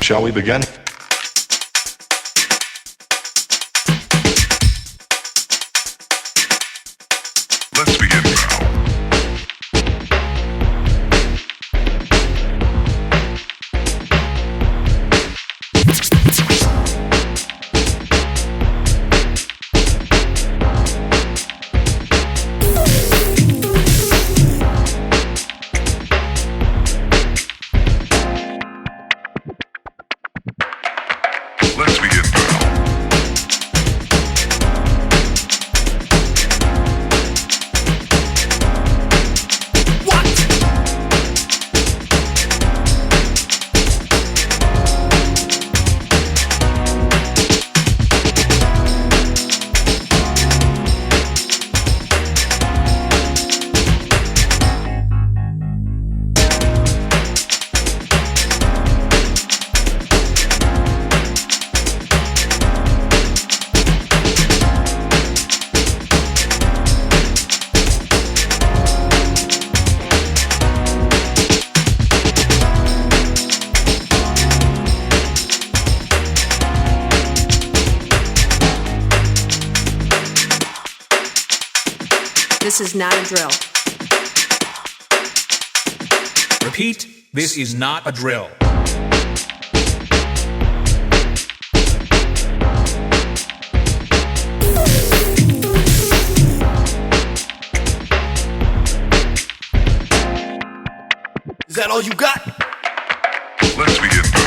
Shall we begin? Let's begin now. Let's begin now. This is not a drill. Repeat, this is not a drill. Is that all you got? Let's begin now.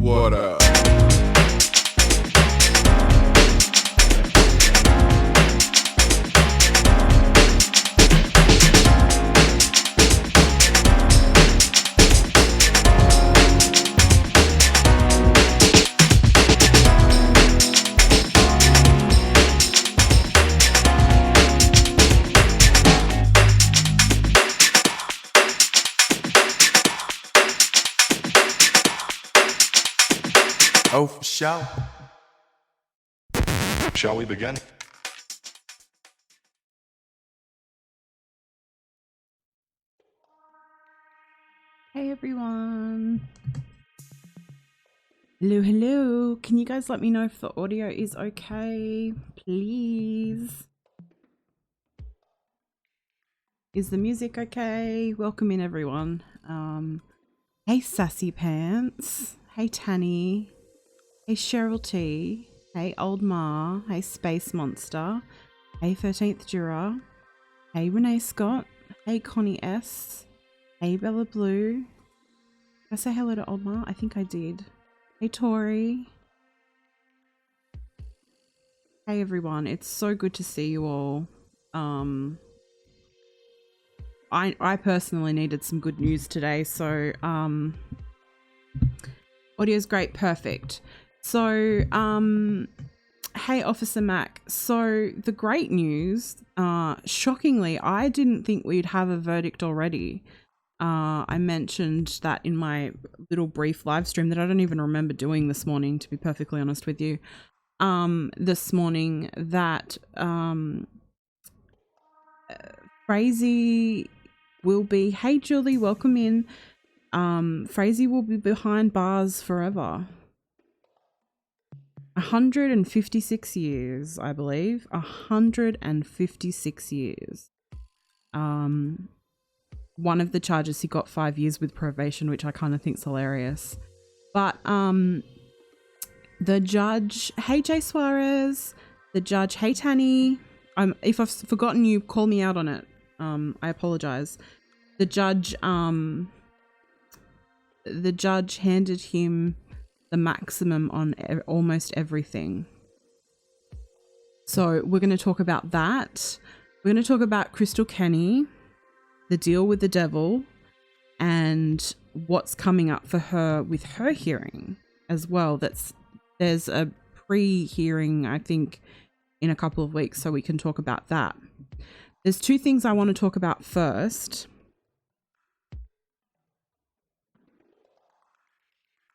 What up? Oh, for sure. Shall we begin? Hey everyone. Hello. Can you guys let me know if the audio is okay, please? Is the music okay? Welcome in everyone. Hey Sassy Pants. Hey Tanny. Hey Cheryl T. Hey Old Ma. Hey Space Monster. Hey 13th Juror. Hey Renee Scott. Hey Connie S. Hey Bella Blue. Did I say hello to Old Ma? I think I did. Hey Tori. Hey everyone. It's so good to see you all. I personally needed some good news today, so audio's great, perfect. So hey Officer Mac, so the great news, shockingly, I didn't think we'd have a verdict already. I mentioned that in my little brief live stream that I don't even remember doing this morning, to be perfectly honest with you. This morning that Frazee will be, hey Julie, welcome in. Frazee will be behind bars forever. 156 years, I believe. 156 years. One of the charges he got 5 years with probation, which I kind of think's hilarious. But the judge, hey Jay Suarez, the judge, hey Tanny. If I've forgotten you, call me out on it. I apologize. The judge handed him the maximum on almost everything. So we're going to talk about that. We're going to talk about Crystal Kenny, the deal with the devil, and what's coming up for her with her hearing as well. There's a pre-hearing, I think, in a couple of weeks, so we can talk about that. There's two things I want to talk about first.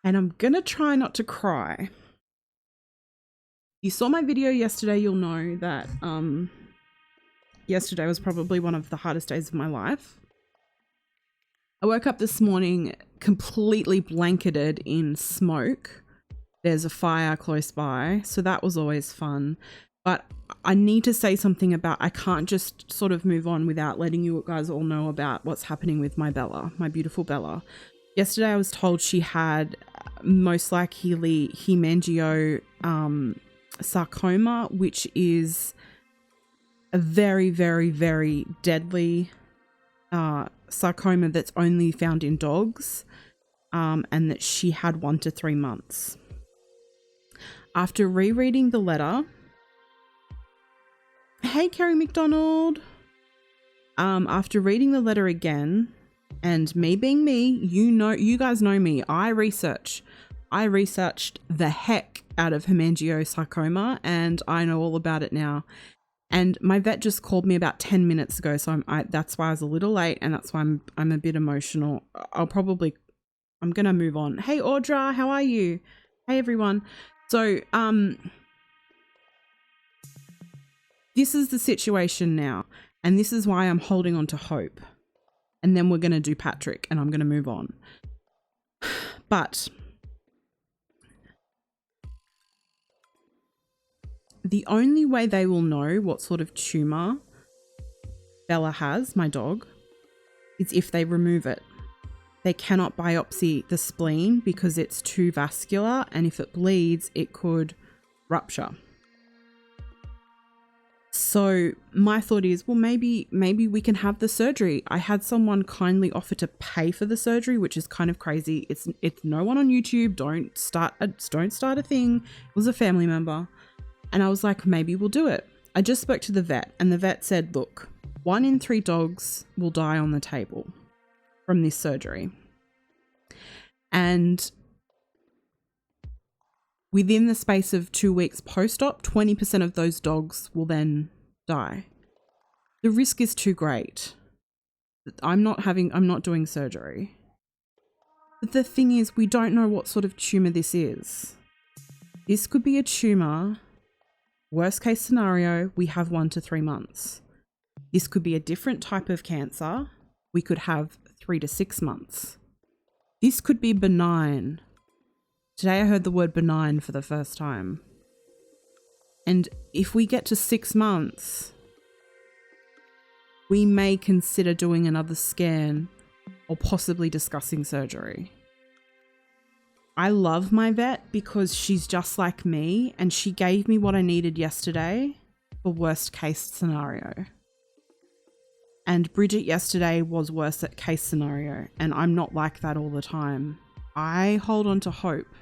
And I'm going to try not to cry. You saw my video yesterday, you'll know that yesterday was probably one of the hardest days of my life. I woke up this morning completely blanketed in smoke. There's a fire close by, so that was always fun. But I need to say something about, I can't just sort of move on without letting you guys all know about what's happening with my Bella, my beautiful Bella. Yesterday I was told she had most likely hemangio sarcoma, which is a very, very, very deadly sarcoma that's only found in dogs, and that she had 1 to 3 months. After rereading the letter, hey Kerry McDonald, after reading the letter again, and me being me, you guys know me, I researched the heck out of hemangiosarcoma, and I know all about it now. And my vet just called me about 10 minutes ago, so that's why I was a little late, and that's why I'm a bit emotional. I'm gonna move on. Hey Audra, how are you? Hey everyone. So this is the situation now, and this is why I'm holding on to hope. And then we're gonna do Patrick, and I'm gonna move on. But the only way they will know what sort of tumor Bella has, my dog, is if they remove it. They cannot biopsy the spleen because it's too vascular, and if it bleeds, it could rupture. So my thought is, well, maybe we can have the surgery. I had someone kindly offer to pay for the surgery, which is kind of crazy. It's no one on YouTube. Don't start a thing. It was a family member. And I was like, maybe we'll do it. I just spoke to the vet, and the vet said, look, 1 in 3 dogs will die on the table from this surgery. And within the space of 2 weeks post-op, 20% of those dogs will then die. The risk is too great. I'm not doing surgery. But the thing is, we don't know what sort of tumor this is. This could be a tumor. Worst case scenario, we have 1 to 3 months. This could be a different type of cancer. We could have 3 to 6 months. This could be benign. Today I heard the word benign for the first time. And if we get to 6 months, we may consider doing another scan or possibly discussing surgery. I love my vet because she's just like me, and she gave me what I needed yesterday for worst case scenario. And Bridget yesterday was worst case scenario, and I'm not like that all the time. I hold on to hope.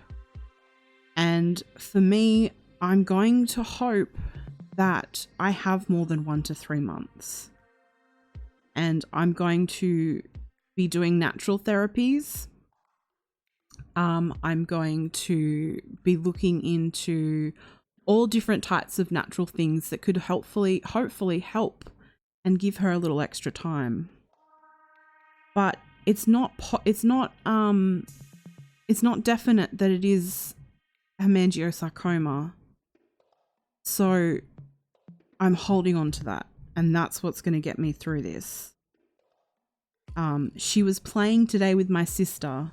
And for me, I'm going to hope that I have more than 1 to 3 months. And I'm going to be doing natural therapies. I'm going to be looking into all different types of natural things that could hopefully help and give her a little extra time. But it's not definite that it is hemangiosarcoma. So I'm holding on to that, and that's what's going to get me through this. She was playing today with my sister.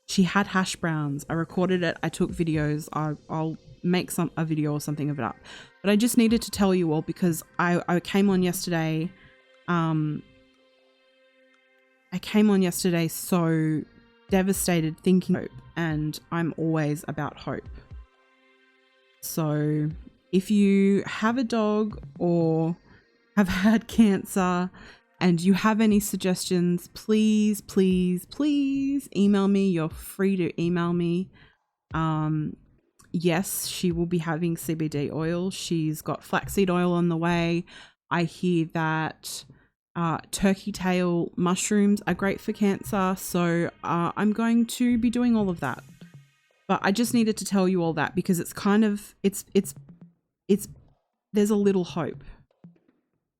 She had hash browns. I recorded it. I took videos. I'll make a video or something of it up. But I just needed to tell you all because I came on yesterday. I came on yesterday so devastated, thinking hope, and I'm always about hope. So if you have a dog or have had cancer and you have any suggestions, please, please, please email me. You're free to email me. Yes, she will be having CBD oil. She's got flaxseed oil on the way. I hear that turkey tail mushrooms are great for cancer. So I'm going to be doing all of that. But I just needed to tell you all that because it's kind of, there's a little hope.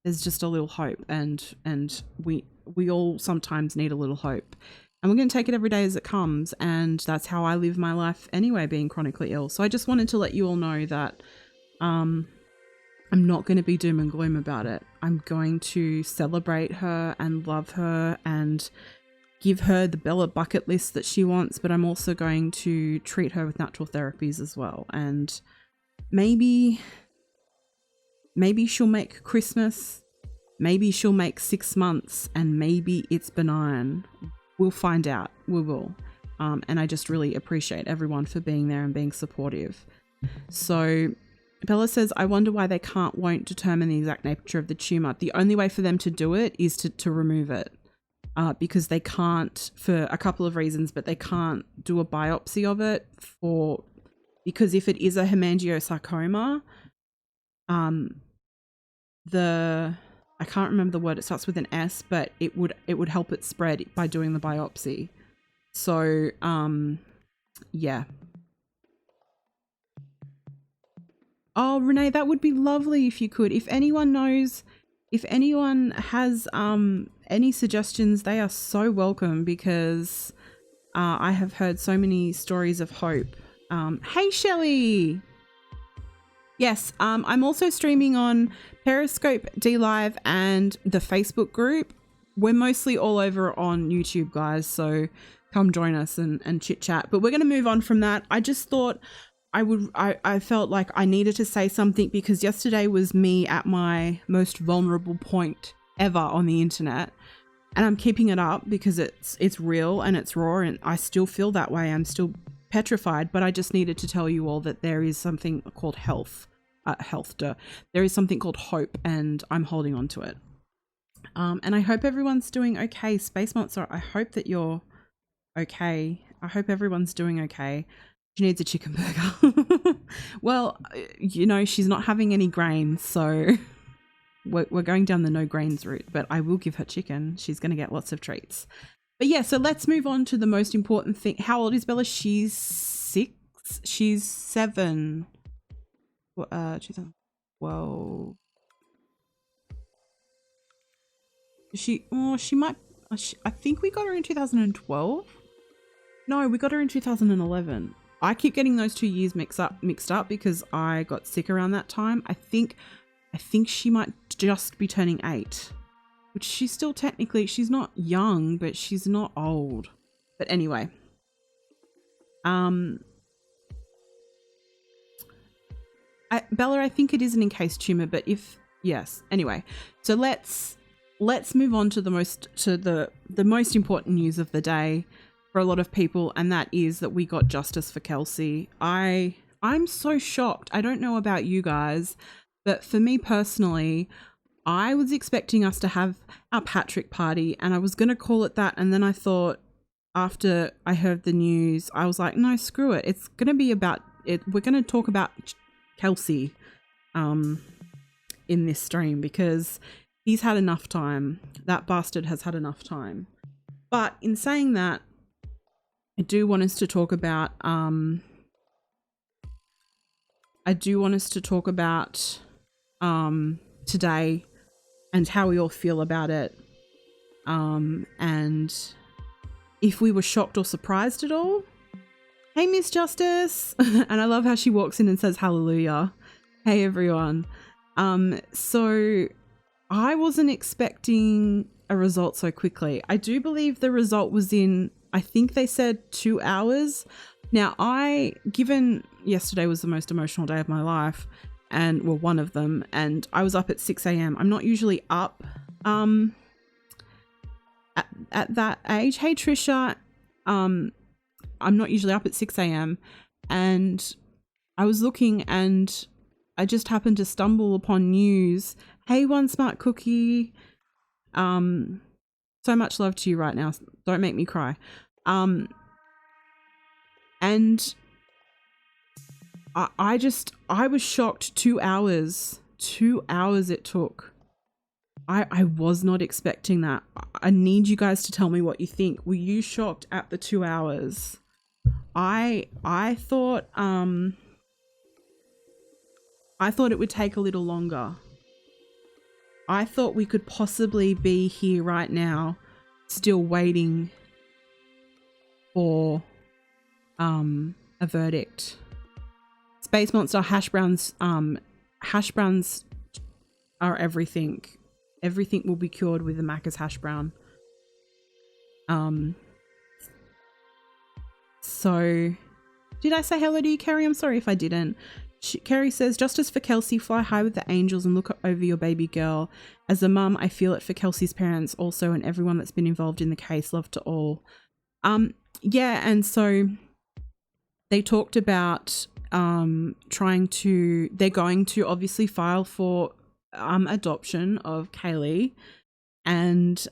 there's just a little hope, and we all sometimes need a little hope, and we're going to take it every day as it comes. And that's how I live my life anyway, being chronically ill. So I just wanted to let you all know that I'm not going to be doom and gloom about it. I'm going to celebrate her and love her and give her the Bella bucket list that she wants, but I'm also going to treat her with natural therapies as well. And maybe she'll make Christmas, maybe she'll make 6 months, and maybe it's benign. We'll find out. We will. And I just really appreciate everyone for being there and being supportive. So Bella says, I wonder why they won't determine the exact nature of the tumour. The only way for them to do it is to remove it. Because they can't, for a couple of reasons, but they can't do a biopsy of it because if it is a hemangiosarcoma, I can't remember the word, it starts with an S, but it would help it spread by doing the biopsy. So, yeah. Oh, Renee, that would be lovely if you could. If anyone has any suggestions, they are so welcome, because I have heard so many stories of hope. Hey, Shelley. Yes, I'm also streaming on Periscope, DLive, and the Facebook group. We're mostly all over on YouTube, guys, so come join us and chit chat. But we're going to move on from that. I just thought I felt like I needed to say something, because yesterday was me at my most vulnerable point ever on the internet, and I'm keeping it up because it's real and it's raw, and I still feel that way. I'm still petrified, but I just needed to tell you all that there is something called there is something called hope, and I'm holding on to it. And I hope everyone's doing okay. Space Monster, I hope that you're okay. I hope everyone's doing okay. She needs a chicken burger. Well, you know, she's not having any grains, so we're going down the no grains route, but I will give her chicken. She's going to get lots of treats. But yeah, so let's move on to the most important thing. How old is Bella? She's 6. She's 7. 2012. She might. I think we got her in 2012. No, we got her in 2011. I keep getting those 2 years mixed up because I got sick around that time. I think she might just be turning 8, which she's still technically, she's not young, but she's not old. But anyway, Bella, I think it is an encased tumor, but yes. Anyway, so let's move on to the most important news of the day for a lot of people, and that is that we got justice for Kelsey. I'm so shocked. I don't know about you guys, but for me personally, I was expecting us to have our Patrick party, and I was going to call it that, and then I thought, after I heard the news, I was like, no, screw it. It's going to be about it. We're going to talk about Kelsey in this stream, because he's had enough time. That bastard has had enough time. But in saying that, I do want us to talk about today and how we all feel about it, and if we were shocked or surprised at all. Hey, Miss Justice. And I love how she walks in and says hallelujah. Hey, everyone. So I wasn't expecting a result so quickly. I do believe the result was in, I think they said 2 hours. Now, given yesterday was the most emotional day of my life, and well, one of them, and I was up at 6 a.m. I'm not usually up at that age. Hey, Trisha. I'm not usually up at 6 a.m. and I was looking, and I just happened to stumble upon news. Hey, One Smart Cookie. So much love to you right now. Don't make me cry. And I was shocked. 2 hours. 2 hours it took. I was not expecting that. I need you guys to tell me what you think. Were you shocked at the 2 hours? I thought it would take a little longer. I thought we could possibly be here right now, still waiting for a verdict. Space Monster hash browns are everything. Everything will be cured with the Macca's hash brown. So did I say hello to you, Kerry? I'm sorry if I didn't. Kerry says, justice for Kelsey, fly high with the angels and look over your baby girl. As a mum, I feel it for Kelsey's parents also and everyone that's been involved in the case. Love to all. Yeah, and so they talked about they're going to obviously file for adoption of Kaylee, and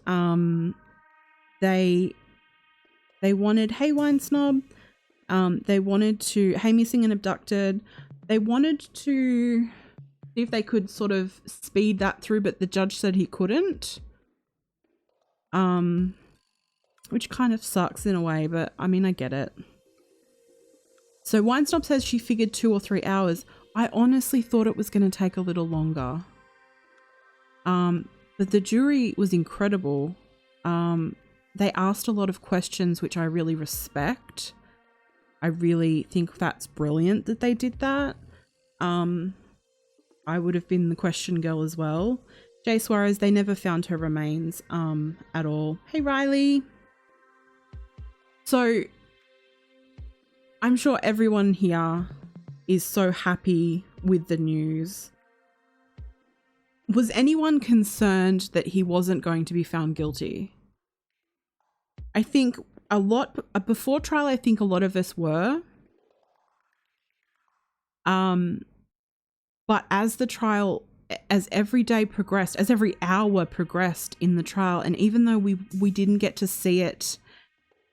they wanted Hey Wine Snob, they wanted to Hey Missing and Abducted. They wanted to see if they could sort of speed that through, but the judge said he couldn't. Which kind of sucks in a way, but I mean, I get it. So Wine Snob says she figured 2 or 3 hours. I honestly thought it was going to take a little longer. But the jury was incredible. They asked a lot of questions, which I really respect. I really think that's brilliant that they did that. I would have been the question girl as well. Jay Suarez, they never found her remains at all. Hey, Riley. So I'm sure everyone here is so happy with the news. Was anyone concerned that he wasn't going to be found guilty? I think a lot before trial, I think a lot of us were. But as the trial, as every day progressed, as every hour progressed in the trial, and even though we didn't get to see it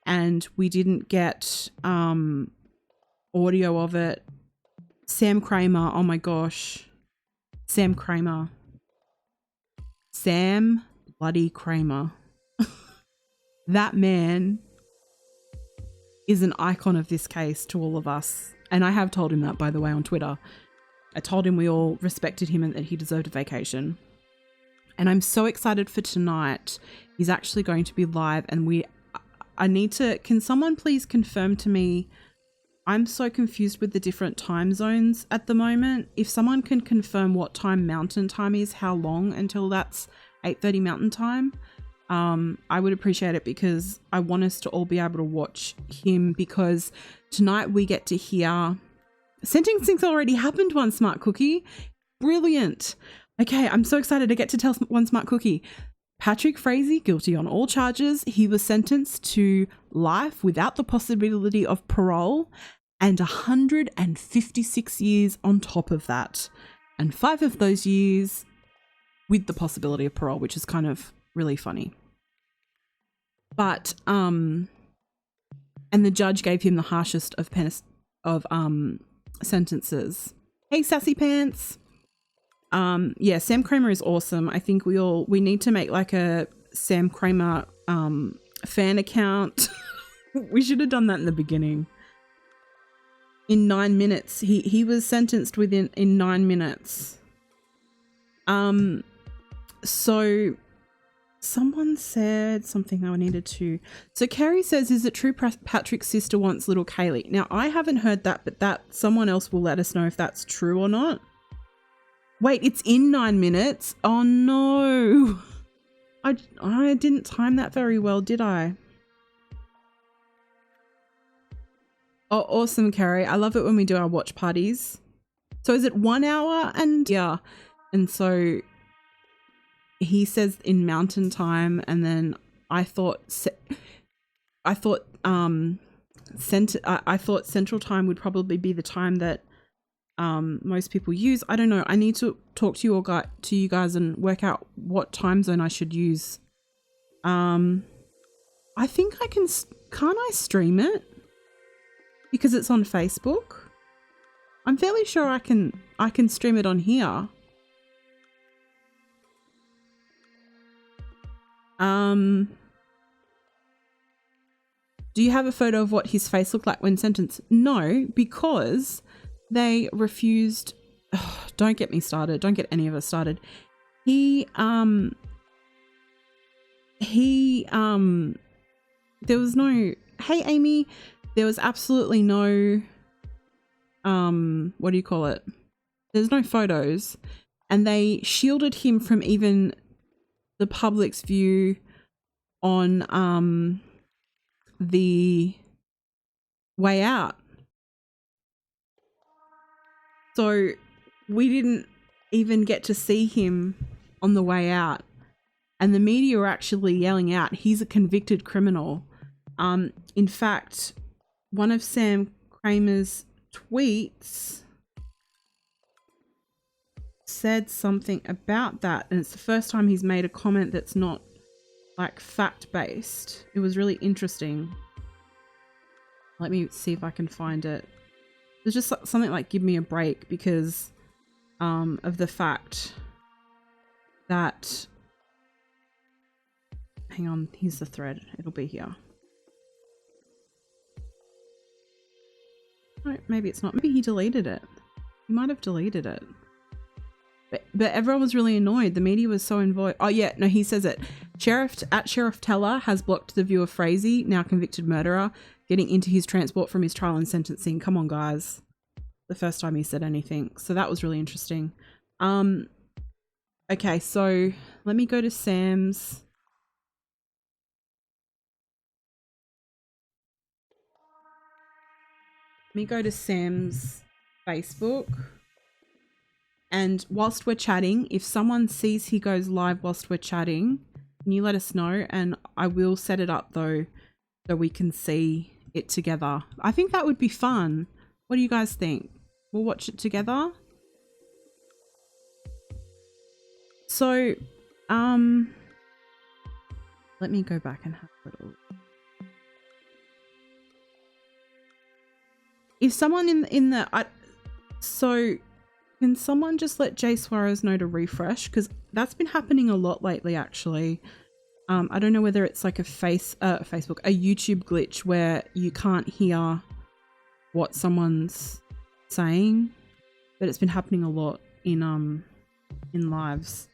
and we didn't get audio of it, Sam Kramer, oh my gosh, Sam Kramer. Sam bloody Kramer. That man is an icon of this case to all of us. And I have told him that, by the way, on Twitter. I told him we all respected him and that he deserved a vacation. And I'm so excited for tonight. He's actually going to be live, and I need to, can someone please confirm to me, I'm so confused with the different time zones at the moment. If someone can confirm what time Mountain Time is, how long until that's 8:30 Mountain Time, I would appreciate it, because I want us to all be able to watch him, because tonight we get to hear sentencing's already happened, One Smart Cookie. Brilliant. Okay, I'm so excited to get to tell One Smart Cookie. Patrick Frazee, guilty on all charges. He was sentenced to life without the possibility of parole and 156 years on top of that. And 5 of those years with the possibility of parole, which is kind of really funny. But, and the judge gave him the harshest of sentences. Hey, Sassy Pants. Yeah, Sam Kramer is awesome. I think we need to make like a Sam Kramer fan account. We should have done that in the beginning. In 9 minutes. He was sentenced in 9 minutes. So someone said something I needed to. So Carrie says, is it true Patrick's sister wants little Kaylee? Now, I haven't heard that, but that someone else will let us know if that's true or not. Wait, it's in 9 minutes? Oh no. I didn't time that very well, did I? Oh, awesome, Carrie. I love it when we do our watch parties. So is it 1 hour? And yeah. And so he says in Mountain Time, and then I thought Central Time would probably be the time that most people use. I don't know. I need to talk to you guys and work out what time zone I should use. I think I can. Can't I stream it? Because it's on Facebook. I'm fairly sure I can stream it on here. Do you have a photo of what his face looked like when sentenced? No, because they refused. Oh, don't get me started. Don't get any of us started. he there was no, hey Amy, there was absolutely no what do you call it, there's no photos, and they shielded him from even the public's view on the way out. So we didn't even get to see him on the way out, and the media were actually yelling out, he's a convicted criminal. In fact, one of Sam Kramer's tweets said something about that, and it's the first time he's made a comment that's not like fact-based. It was really interesting. Let me see if I can find it. It was just something like, give me a break, because of the fact that, hang on, here's the thread, it'll be here. No, maybe it's not. Maybe he deleted it. He might have deleted it. But everyone was really annoyed. The media was so involved. Oh yeah, no, he says it. Sheriff Teller has blocked the view of Frazee, now convicted murderer, getting into his transport from his trial and sentencing. Come on, guys. The first time he said anything. So that was really interesting. Okay, so let me go to Sam's. Let me go to Sam's Facebook. And whilst we're chatting, if someone sees he goes live whilst we're chatting, can you let us know? And I will set it up though, so we can see it together. I think that would be fun. What do you guys think? We'll watch it together. So, let me go back and have a little. If someone in the, so can someone just let Jay Suarez know to refresh? Because that's been happening a lot lately, actually. I don't know whether it's like a Facebook, a YouTube glitch where you can't hear what someone's saying, but it's been happening a lot in lives.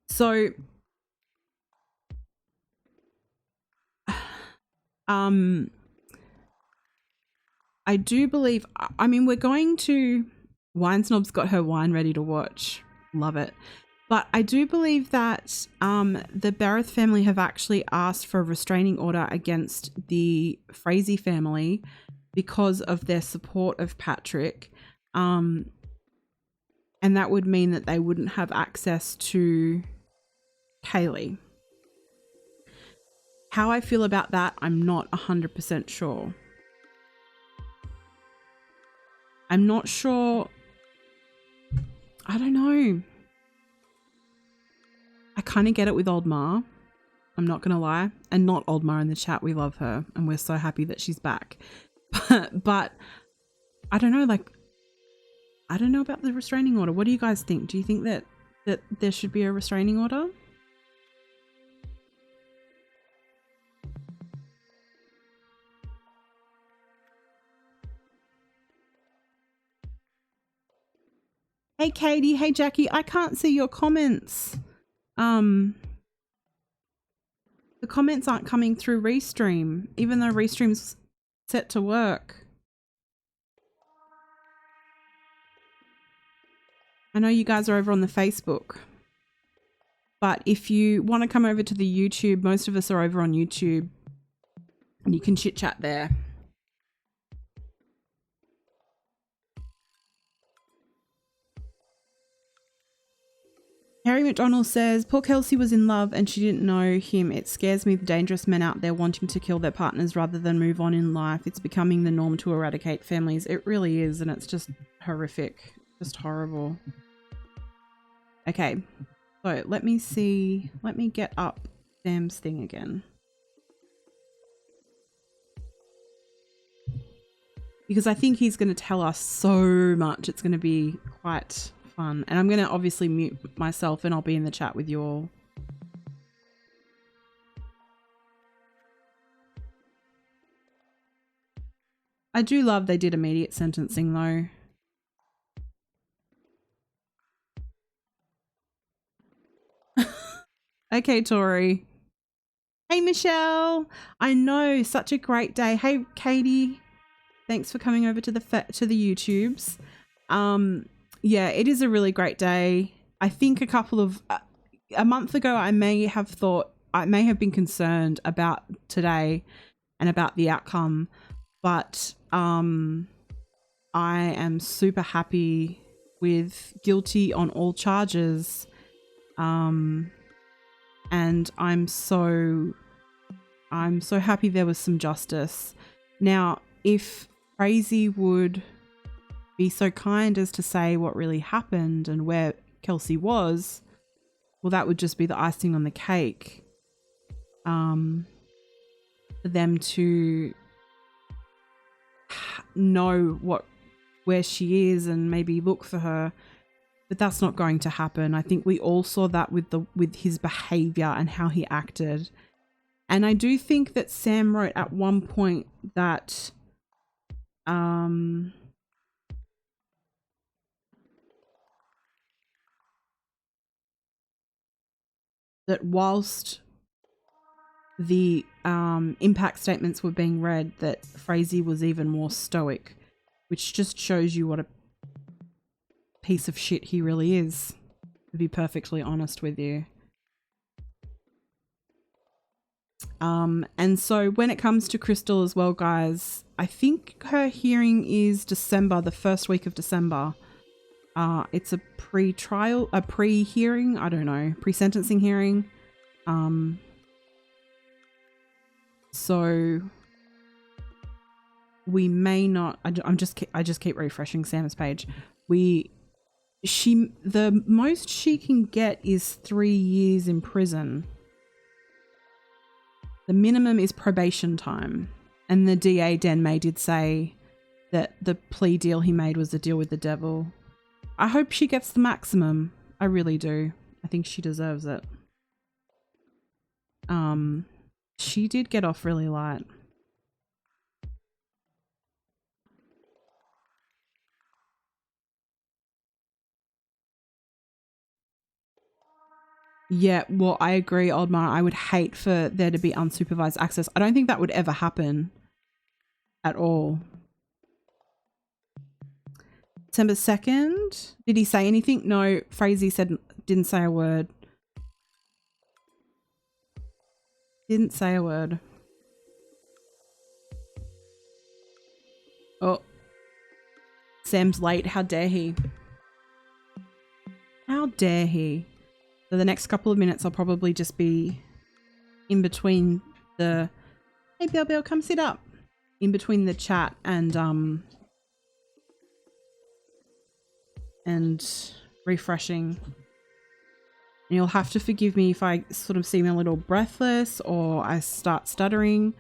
So, I do believe, I mean, we're going to, Wine Snob's got her wine ready to watch. Love it. But I do believe that the Berreth family have actually asked for a restraining order against the Frazee family because of their support of Patrick. And that would mean that they wouldn't have access to Kaylee. How I feel about that, I'm not 100% sure. I'm not sure. I don't know. I kind of get it with Old Ma. I'm not going to lie. And not Old Ma in the chat. We love her. And we're so happy that she's back. But I don't know, like, I don't know about the restraining order. What do you guys think? Do you think that there should be a restraining order? Hey Katie, hey Jackie, I can't see your comments. The comments aren't coming through Restream, even though Restream's set to work. I know you guys are over on the Facebook, but if you want to come over to the YouTube, most of us are over on YouTube and you can chit chat there. Harry McDonald says, poor Kelsey was in love and she didn't know him. It scares me, the dangerous men out there wanting to kill their partners rather than move on in life. It's becoming the norm to eradicate families. It really is, and it's just horrific. Just horrible. Okay, so let me see. Let me get up Sam's thing again. Because I think he's going to tell us so much. It's going to be quite fun. And I'm going to obviously mute myself and I'll be in the chat with you all. I do love they did immediate sentencing though. Okay, Tori. Hey, Michelle. I know, such a great day. Hey, Katie. Thanks for coming over to the YouTubes. Yeah, it is a really great day. I think a month ago, I may have been concerned about today and about the outcome, but I am super happy with guilty on all charges. And I'm so happy there was some justice. Now, if Frazee would be so kind as to say what really happened and where Kelsey was, well, that would just be the icing on the cake. For them to know where she is and maybe look for her. But that's not going to happen. I think we all saw that with his behavior and how he acted. And I do think that Sam wrote at one point that that whilst the impact statements were being read, that Frazee was even more stoic, which just shows you what a piece of shit he really is, to be perfectly honest with you. And so when it comes to Crystal as well, guys, I think her hearing is December, the first week of December. It's a pre-hearing, I don't know, pre-sentencing hearing. So we may not, I just keep refreshing Sam's page. The most she can get is 3 years in prison. The minimum is probation time. And the DA, Dan May, did say that the plea deal he made was a deal with the devil. I hope she gets the maximum. I really do. I think she deserves it. She did get off really light. Yeah, well, I agree, Oldmar. I would hate for there to be unsupervised access. I don't think that would ever happen at all. December 2nd. Did he say anything? No, Frazee didn't say a word. Didn't say a word. Oh. Sam's late. How dare he? How dare he? For the next couple of minutes, I'll probably just be in between the... Hey, Bill, come sit up. In between the chat and refreshing. And you'll have to forgive me if I sort of seem a little breathless or I start stuttering.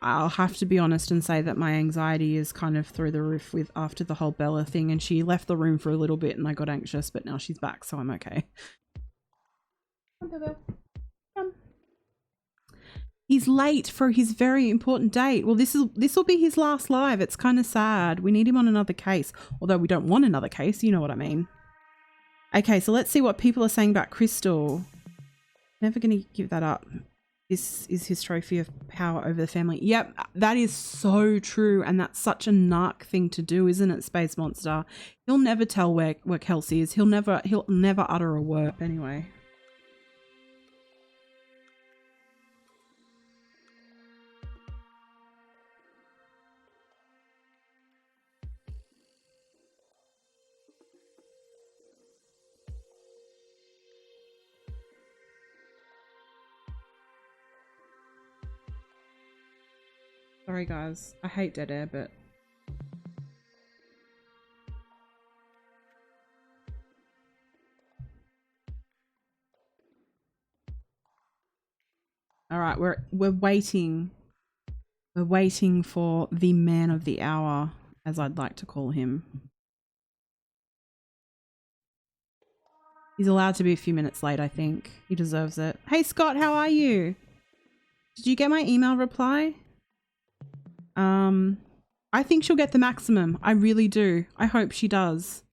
I'll have to be honest and say that my anxiety is kind of through the roof after the whole Bella thing, and she left the room for a little bit and I got anxious, but now she's back, so I'm okay. He's late for his very important date. Well, this will be his last live. It's kind of sad. We need him on another case, although we don't want another case. You know what I mean. Okay, so let's see what people are saying about Crystal. Never going to give that up. This is his trophy of power over the family. Yep, that is so true, and that's such a narc thing to do, isn't it, Space Monster? He'll never tell where Kelsey is. He'll never utter a word anyway. Sorry guys, I hate dead air, but all right, we're waiting. We're waiting for the man of the hour, as I'd like to call him. He's allowed to be a few minutes late, I think. He deserves it. Hey Scott, how are you? Did you get my email reply? I think she'll get the maximum. I really do. I hope she does.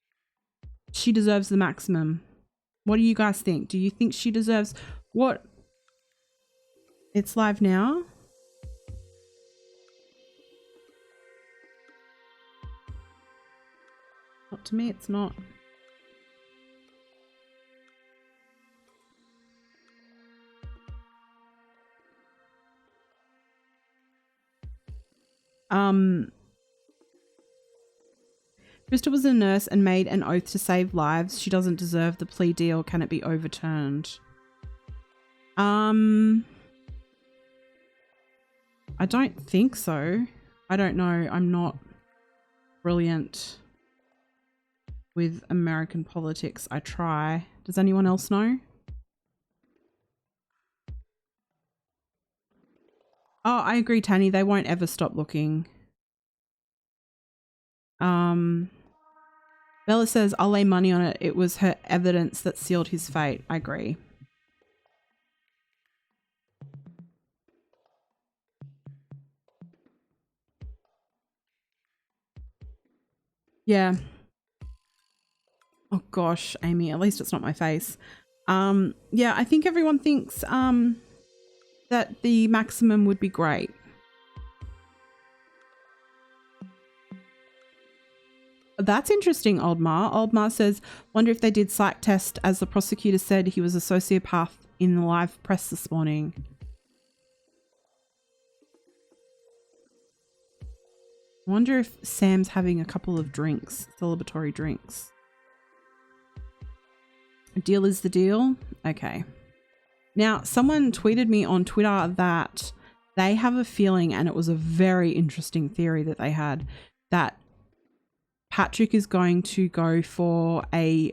She deserves the maximum. What do you guys think? Do you think she deserves what? It's live now. Not to me, it's not. Crystal was a nurse and made an oath to save lives. She doesn't deserve the plea deal. Can it be overturned? I don't think so. I don't know. I'm not brilliant with American politics. I try. Does anyone else know? Oh, I agree, Tanny. They won't ever stop looking. Bella says, I'll lay money on it. It was her evidence that sealed his fate. I agree. Yeah. Oh gosh, Amy, at least it's not my face. Yeah, I think everyone thinks that the maximum would be great. That's interesting, Oldmar. Oldmar says, wonder if they did psych test as the prosecutor said he was a sociopath in the live press this morning. I wonder if Sam's having a couple of drinks, celebratory drinks. A deal is the deal? Okay. Now, someone tweeted me on Twitter that they have a feeling, and it was a very interesting theory that they had, that Patrick is going to go for a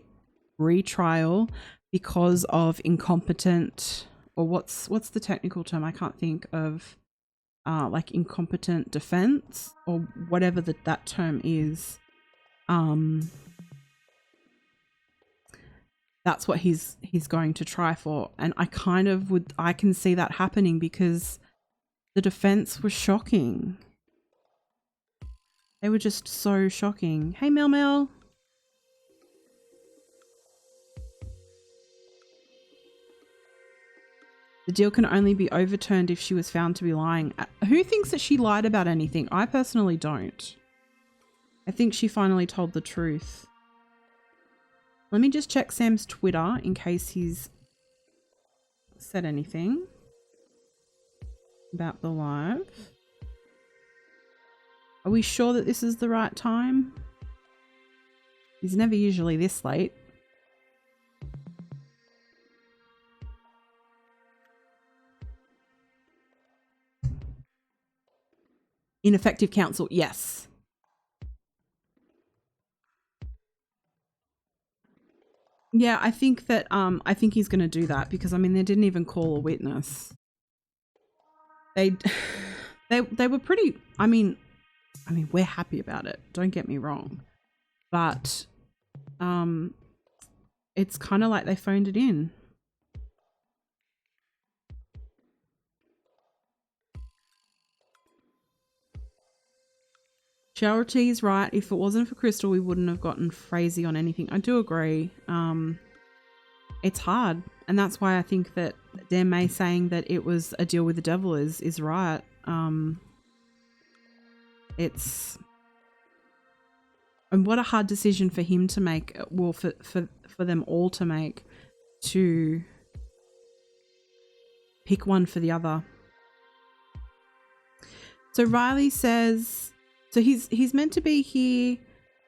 retrial because of incompetent, or what's the technical term? I can't think of, like incompetent defense or whatever that term is. That's what he's going to try for, and I can see that happening because the defense was shocking. They were just so shocking. Hey, Mel Mel. The deal can only be overturned if she was found to be lying. Who thinks that she lied about anything? I personally don't. I think she finally told the truth. Let me just check Sam's Twitter in case he's said anything about the live. Are we sure that this is the right time? He's never usually this late. Ineffective counsel, yes. Yeah, I think that I think he's going to do that because I mean they didn't even call a witness. They were pretty. I mean we're happy about it. Don't get me wrong, but it's kind of like they phoned it in. Charity is right. If it wasn't for Crystal, we wouldn't have gotten Frazee on anything. I do agree. It's hard, and that's why I think that Dan May saying that it was a deal with the devil is right. And what a hard decision for him to make. Well, for them all to make, to pick one for the other. So Riley says. So he's meant to be here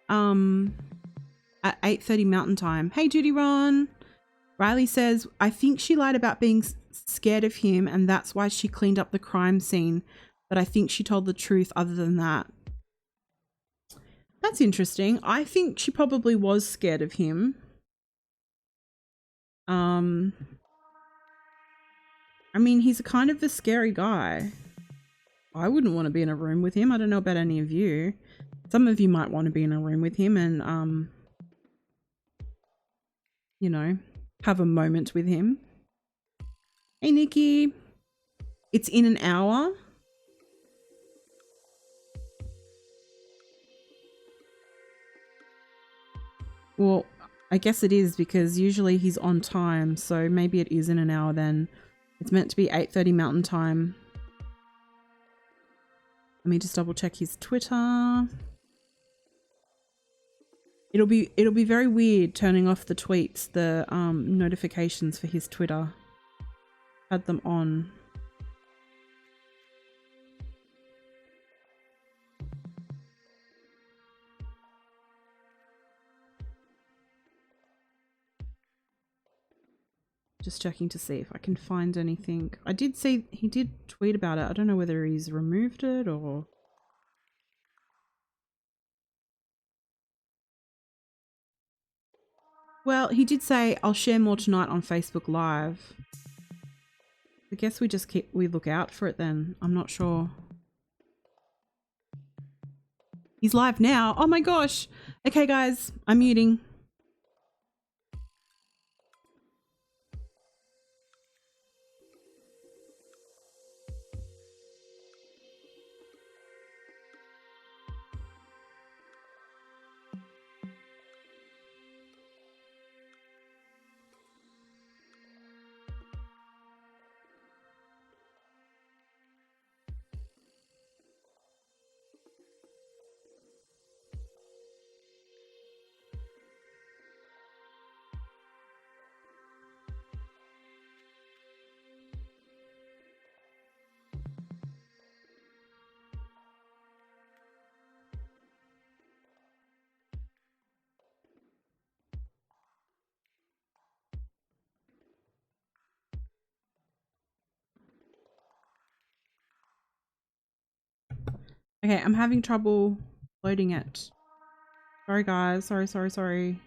at 8:30 Mountain Time. Hey, Judy Ron. Riley says, I think she lied about being scared of him and that's why she cleaned up the crime scene. But I think she told the truth other than that. That's interesting. I think she probably was scared of him. I mean, he's kind of a scary guy. I wouldn't want to be in a room with him. I don't know about any of you. Some of you might want to be in a room with him and, you know, have a moment with him. Hey, Nikki. It's in an hour. Well, I guess it is because usually he's on time, so maybe it is in an hour then. It's meant to be 8:30 Mountain Time. Let me just double check his Twitter. It'll be very weird turning off the tweets, the notifications for his Twitter. Had them on. Just checking to see if I can find anything. I did see he did tweet about it. I don't know whether he's removed it or... Well, he did say, I'll share more tonight on Facebook Live. I guess we look out for it then. I'm not sure. He's live now. Oh my gosh. Okay, guys, I'm muting. Okay, I'm having trouble loading it. Sorry guys, sorry.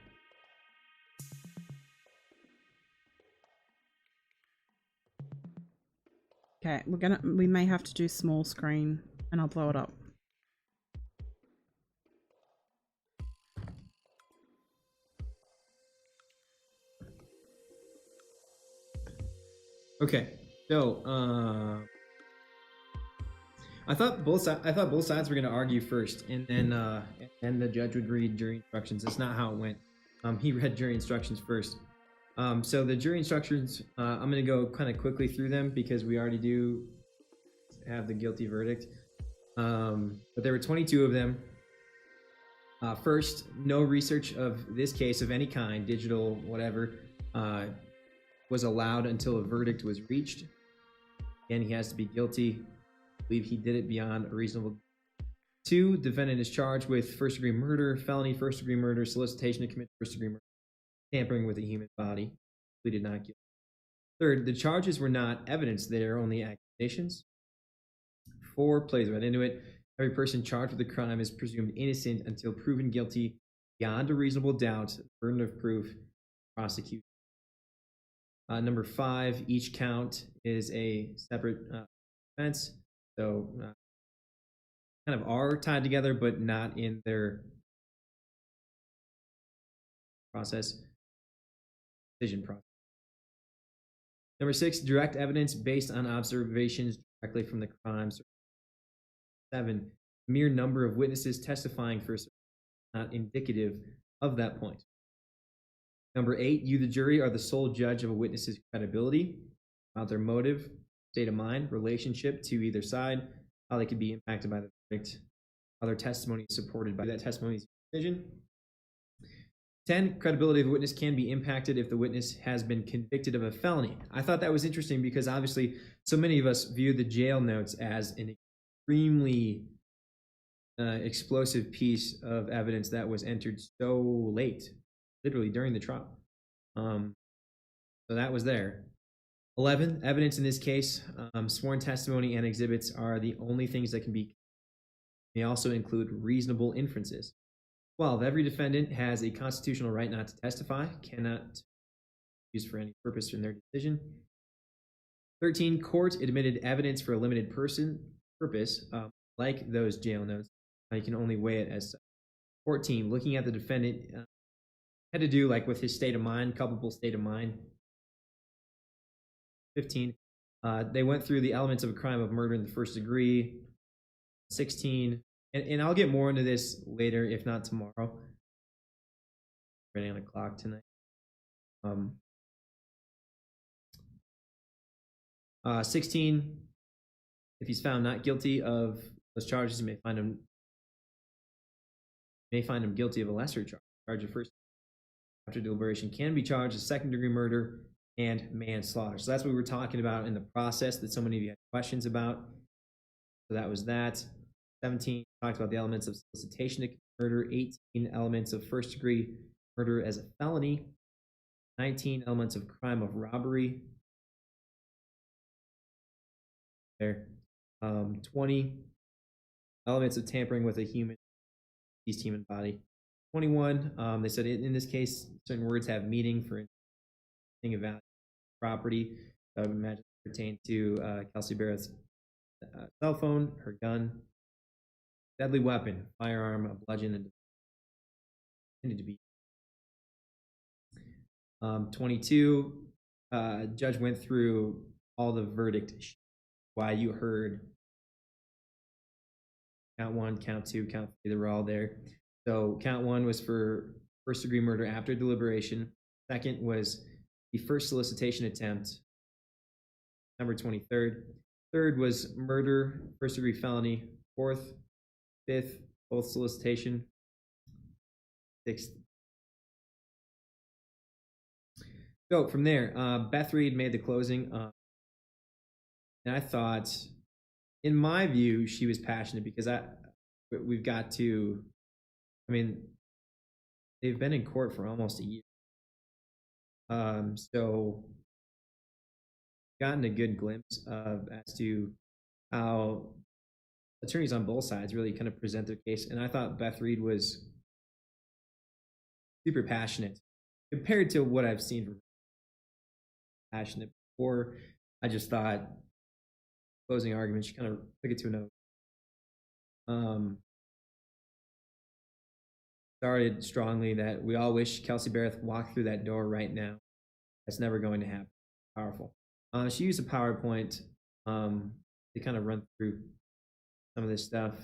Okay, we may have to do small screen and I'll blow it up. Okay, so I thought both sides were going to argue first, and then the judge would read jury instructions. That's not how it went. He read jury instructions first. So the jury instructions, I'm going to go kind of quickly through them because we already do have the guilty verdict. But there were 22 of them. First, no research of this case of any kind, digital, whatever, was allowed until a verdict was reached. Again, he has to be guilty. I believe he did it beyond a reasonable. 2, defendant is charged with first-degree murder, felony first-degree murder, solicitation to commit first-degree murder, tampering with a human body. Pleaded not guilty. 3rd, the charges were not evidence; they are only accusations. 4, plays right into it. Every person charged with a crime is presumed innocent until proven guilty beyond a reasonable doubt. Burden of proof, prosecution. Number 5, each count is a separate offense. So kind of are tied together, but not in their decision process. Number 6, direct evidence based on observations directly from the crimes. 7, mere number of witnesses testifying for not indicative of that point. Number 8, you, the jury, are the sole judge of a witness's credibility, about their motive, state of mind, relationship to either side, how they could be impacted by the verdict, other testimony supported by that testimony's decision. 10, credibility of a witness can be impacted if the witness has been convicted of a felony. I thought that was interesting because obviously so many of us view the jail notes as an extremely explosive piece of evidence that was entered so late, literally during the trial. So that was there. 11, evidence in this case, sworn testimony and exhibits are the only things that can be, may also include reasonable inferences. 12, every defendant has a constitutional right not to testify, cannot use for any purpose in their decision. 13, court admitted evidence for a limited purpose, like those jail notes. You can only weigh it as such. 14, looking at the defendant had to do like with his state of mind, culpable state of mind. 15, they went through the elements of a crime of murder in the first degree. 16, and I'll get more into this later, if not tomorrow. running on the clock tonight. 16, if he's found not guilty of those charges, you may find him guilty of a lesser charge of first after deliberation can be charged as second-degree murder and manslaughter. So that's what we were talking about in the process that so many of you had questions about. So that was that. 17 talked about the elements of solicitation to commit murder. 18 elements of first-degree murder as a felony. 19 elements of crime of robbery. There. 20 elements of tampering with a deceased human body. 21, they said in this case, certain words have meaning for anything of value, property. I would imagine pertain to Kelsey Berreth's cell phone, her gun, deadly weapon, firearm, a bludgeon, and intended to be. 22, judge went through all the verdict, why you heard count 1, count 2, count 3, they were all there. So count 1 was for first degree murder after deliberation. Second was the first solicitation attempt, September 23rd. Third was murder, first degree felony. Fourth, fifth, both solicitation. Sixth. So from there, Beth Reed made the closing. And I thought, in my view, she was passionate because we've got to, I mean, they've been in court for almost a year. So gotten a good glimpse of as to how attorneys on both sides really kind of present their case. And I thought Beth Reed was super passionate compared to what I've seen from passionate before. I just thought closing argument, she kind of took it to a note. Started strongly that we all wish Kelsey Berreth walked through that door right now. That's never going to happen. Powerful. She used a PowerPoint to kind of run through some of this stuff.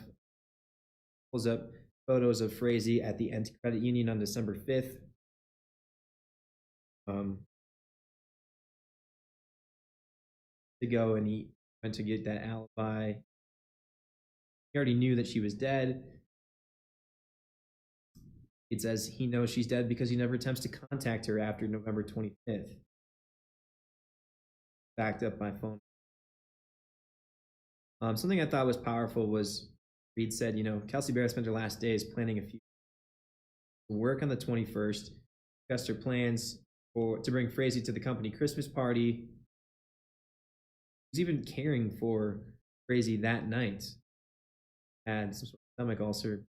Pulls up photos of Frazee at the Ent Credit Union on December 5th. To go and he went to get that alibi. He already knew that she was dead. It says he knows she's dead because he never attempts to contact her after November 25th. Backed up my phone. Something I thought was powerful was Reed said, Kelsey Berreth spent her last days planning a few work on the 21st, discussed her plans to bring Frazee to the company Christmas party. He was even caring for Frazee that night. Had some sort of stomach ulcer.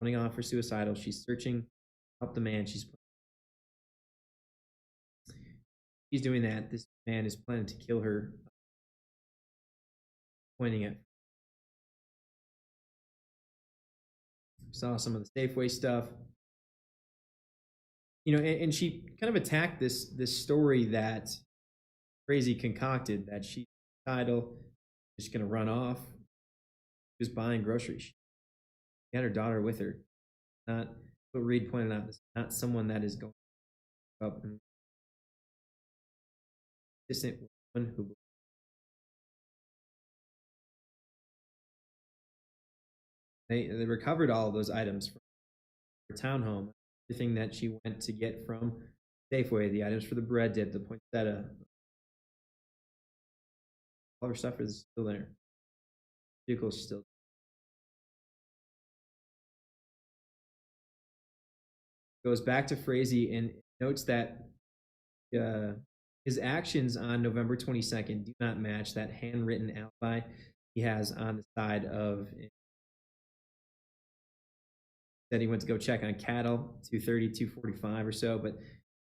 Running off for suicidal. She's searching up the man she's doing that. This man is planning to kill her, pointing at. Saw some of the Safeway stuff. And she kind of attacked this story that Frazee concocted, that she's suicidal, just going to run off, just buying groceries. She had her daughter with her. Not what Reed pointed out. This is not someone that is going up and consistent with one who. They recovered all of those items from her townhome. Everything that she went to get from Safeway, the items for the bread dip, the poinsettia, all her stuff is still there. Vehicle's still. Goes back to Frazee and notes that his actions on November 22nd do not match that handwritten alibi he has on the side of. That he went to go check on cattle, 2:30, 2:45 or so, but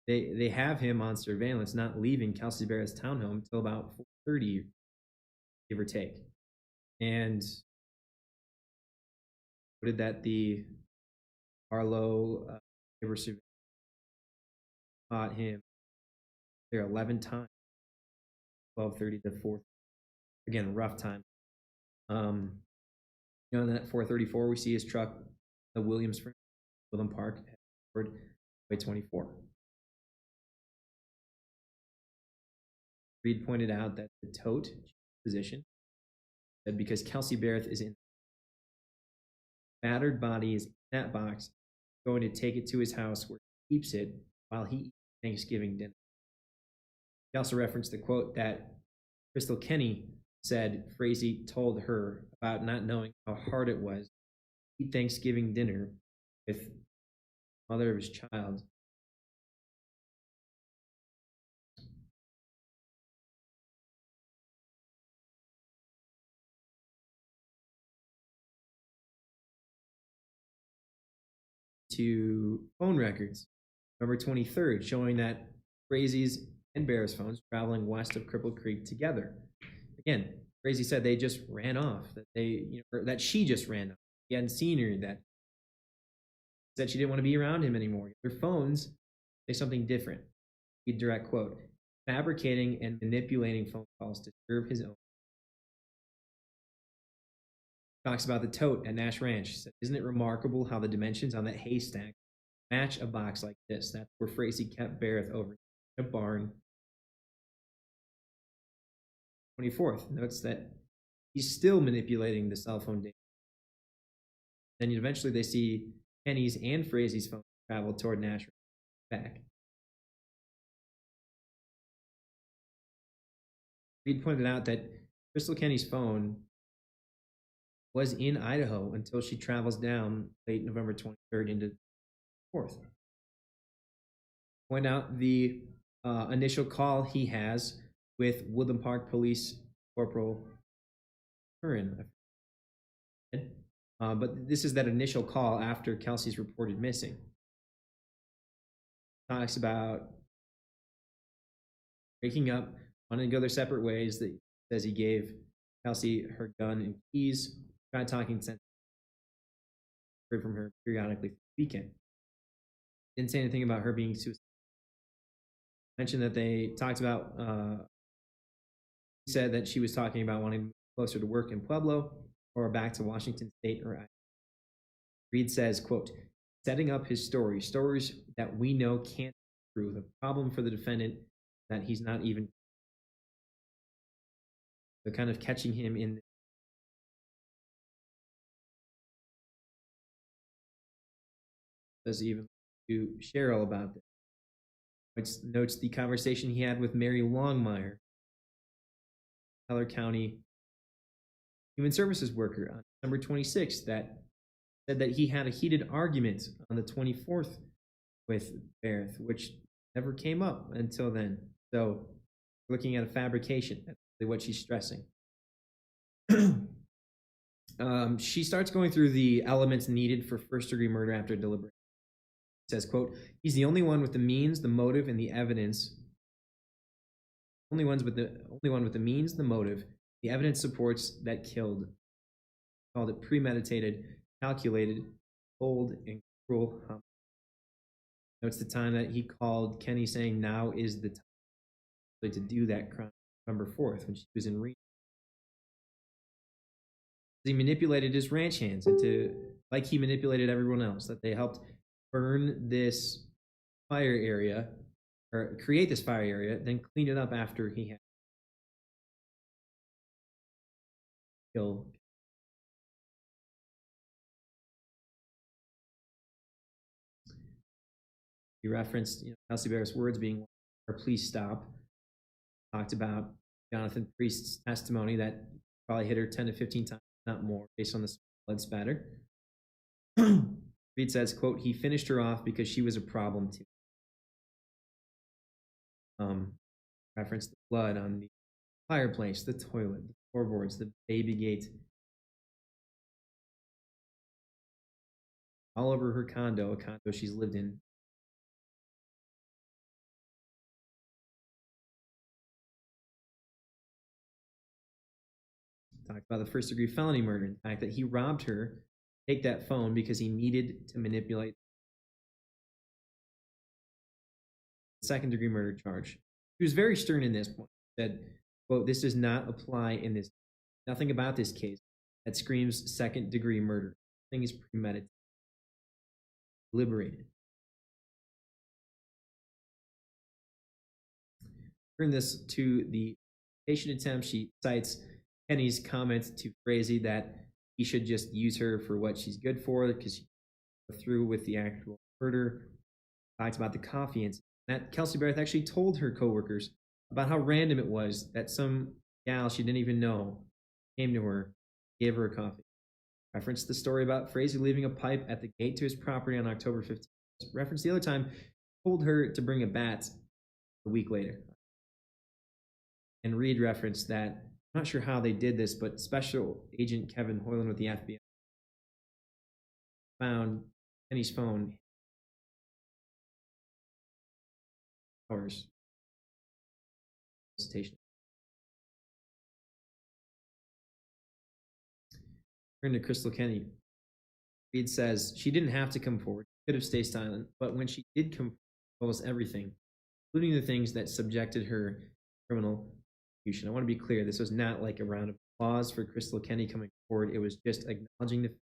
they have him on surveillance, not leaving Kelsey Berreth's townhome until about 4:30, give or take. And noted that the Harlow neighbor surveillance caught him there 11 times, 12:30 to 4. Again, rough time. And then at 4:34, we see his truck, the Williams Woodland Park, toward Highway 24. Reed pointed out that the tote position said because Kelsey Berreth is in battered body is in that box, going to take it to his house where he keeps it while he eats Thanksgiving dinner. He also referenced the quote that Crystal Kenny said Frazee told her about not knowing how hard it was to eat Thanksgiving dinner with the mother of his child. To phone records, November 23rd, showing that Frazee's and Berreth's phones traveling west of Cripple Creek together. Again, Frazee said they just ran off, that she just ran off. He hadn't seen her, that said she didn't want to be around him anymore. Their phones say something different. A direct quote, fabricating and manipulating phone calls to serve his own. Talks about the tote at Nash Ranch. Said, isn't it remarkable how the dimensions on that haystack match a box like this? That's where Frazee kept Berreth over in a barn. 24th notes that he's still manipulating the cell phone data. Then eventually they see Kenny's and Frazee's phone travel toward Nash back. Reed pointed out that Crystal Kenny's phone was in Idaho until she travels down late November 23rd into 4th. Point out the initial call he has with Woodland Park Police Corporal Curran. But this is that initial call after Kelsey's reported missing. Talks about breaking up, wanting to go their separate ways. That says he gave Kelsey her gun and keys. Tried talking sense. Heard from her periodically through the weekend. Didn't say anything about her being suicidal. Mentioned that they talked about. He said that she was talking about wanting to move closer to work in Pueblo or back to Washington State or Idaho. Reed says, quote, setting up his stories that we know can't be true. The problem for the defendant that he's not even. They're kind of catching him in. Does even to Cheryl about this. Notes the conversation he had with Mary Longmire, Teller County Human Services worker, on December 26th, that said that he had a heated argument on the 24th with Berreth, which never came up until then. So, looking at a fabrication, that's really what she's stressing. She starts going through the elements needed for first-degree murder after deliberation. Says, quote, he's the only one with the means, the motive, and the evidence. Only one with the means, the motive. The evidence supports that killed. Called it premeditated, calculated, cold, and cruel homicide. Notes the time that he called Kenny, saying now is the time to do that crime. November 4th, when she was in Reno. He manipulated his ranch hands into, like he manipulated everyone else, that they helped burn this fire area, or create this fire area, then clean it up after he had killed. He referenced, Kelsey Berreth's words being, or please stop. Talked about Jonathan Priest's testimony that probably hit her 10 to 15 times, not more, based on the blood spatter. Reed says, quote, he finished her off because she was a problem too. Reference the blood on the fireplace, the toilet, the floorboards, the baby gate. All over her condo, a condo she's lived in. Talked about the first degree felony murder, the fact that he robbed her, take that phone because he needed to manipulate the second degree murder charge. He was very stern in this point. Said, quote, this does not apply in this. Nothing about this case that screams second degree murder. Nothing is premeditated. deliberated. Turn this to the patient attempt. She cites Kenny's comment to Frazee that he should just use her for what she's good for because she went through with the actual murder. Talks about the coffee incident. That Kelsey Berreth actually told her coworkers about how random it was that some gal she didn't even know came to her, gave her a coffee. Referenced the story about Frazee leaving a pipe at the gate to his property on October 15th. Referenced the other time, told her to bring a bat a week later. And Reed referenced that, I'm not sure how they did this, but Special Agent Kevin Hoyland with the FBI found Kenny's phone hours. Station. Turn to Crystal Kenny. Reed says she didn't have to come forward. She could have stayed silent, but when she did come forward, told us everything, including the things that subjected her to criminal prosecution. I want to be clear, this was not like a round of applause for Crystal Kenny coming forward. It was just acknowledging the fact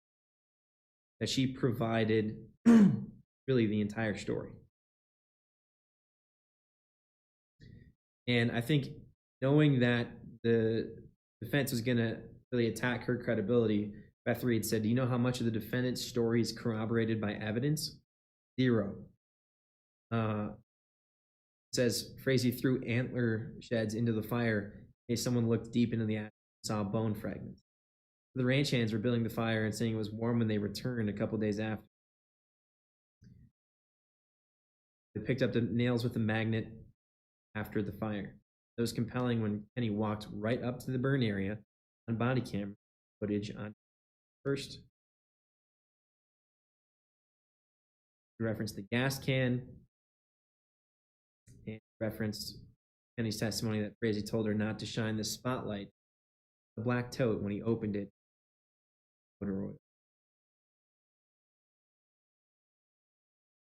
that she provided really the entire story. And I think knowing that the defense was going to really attack her credibility, Beth Reed said, do you know how much of the defendant's story is corroborated by evidence? 0. Says Frazee threw antler sheds into the fire in case someone looked deep into the ash and saw bone fragments. The ranch hands were building the fire and saying it was warm when they returned a couple days after. They picked up the nails with a magnet after the fire. It was compelling when Kenny walked right up to the burn area on body camera footage on first. He referenced the gas can and referenced Kenny's testimony that Frazee told her not to shine the spotlight, the black tote, when he opened it.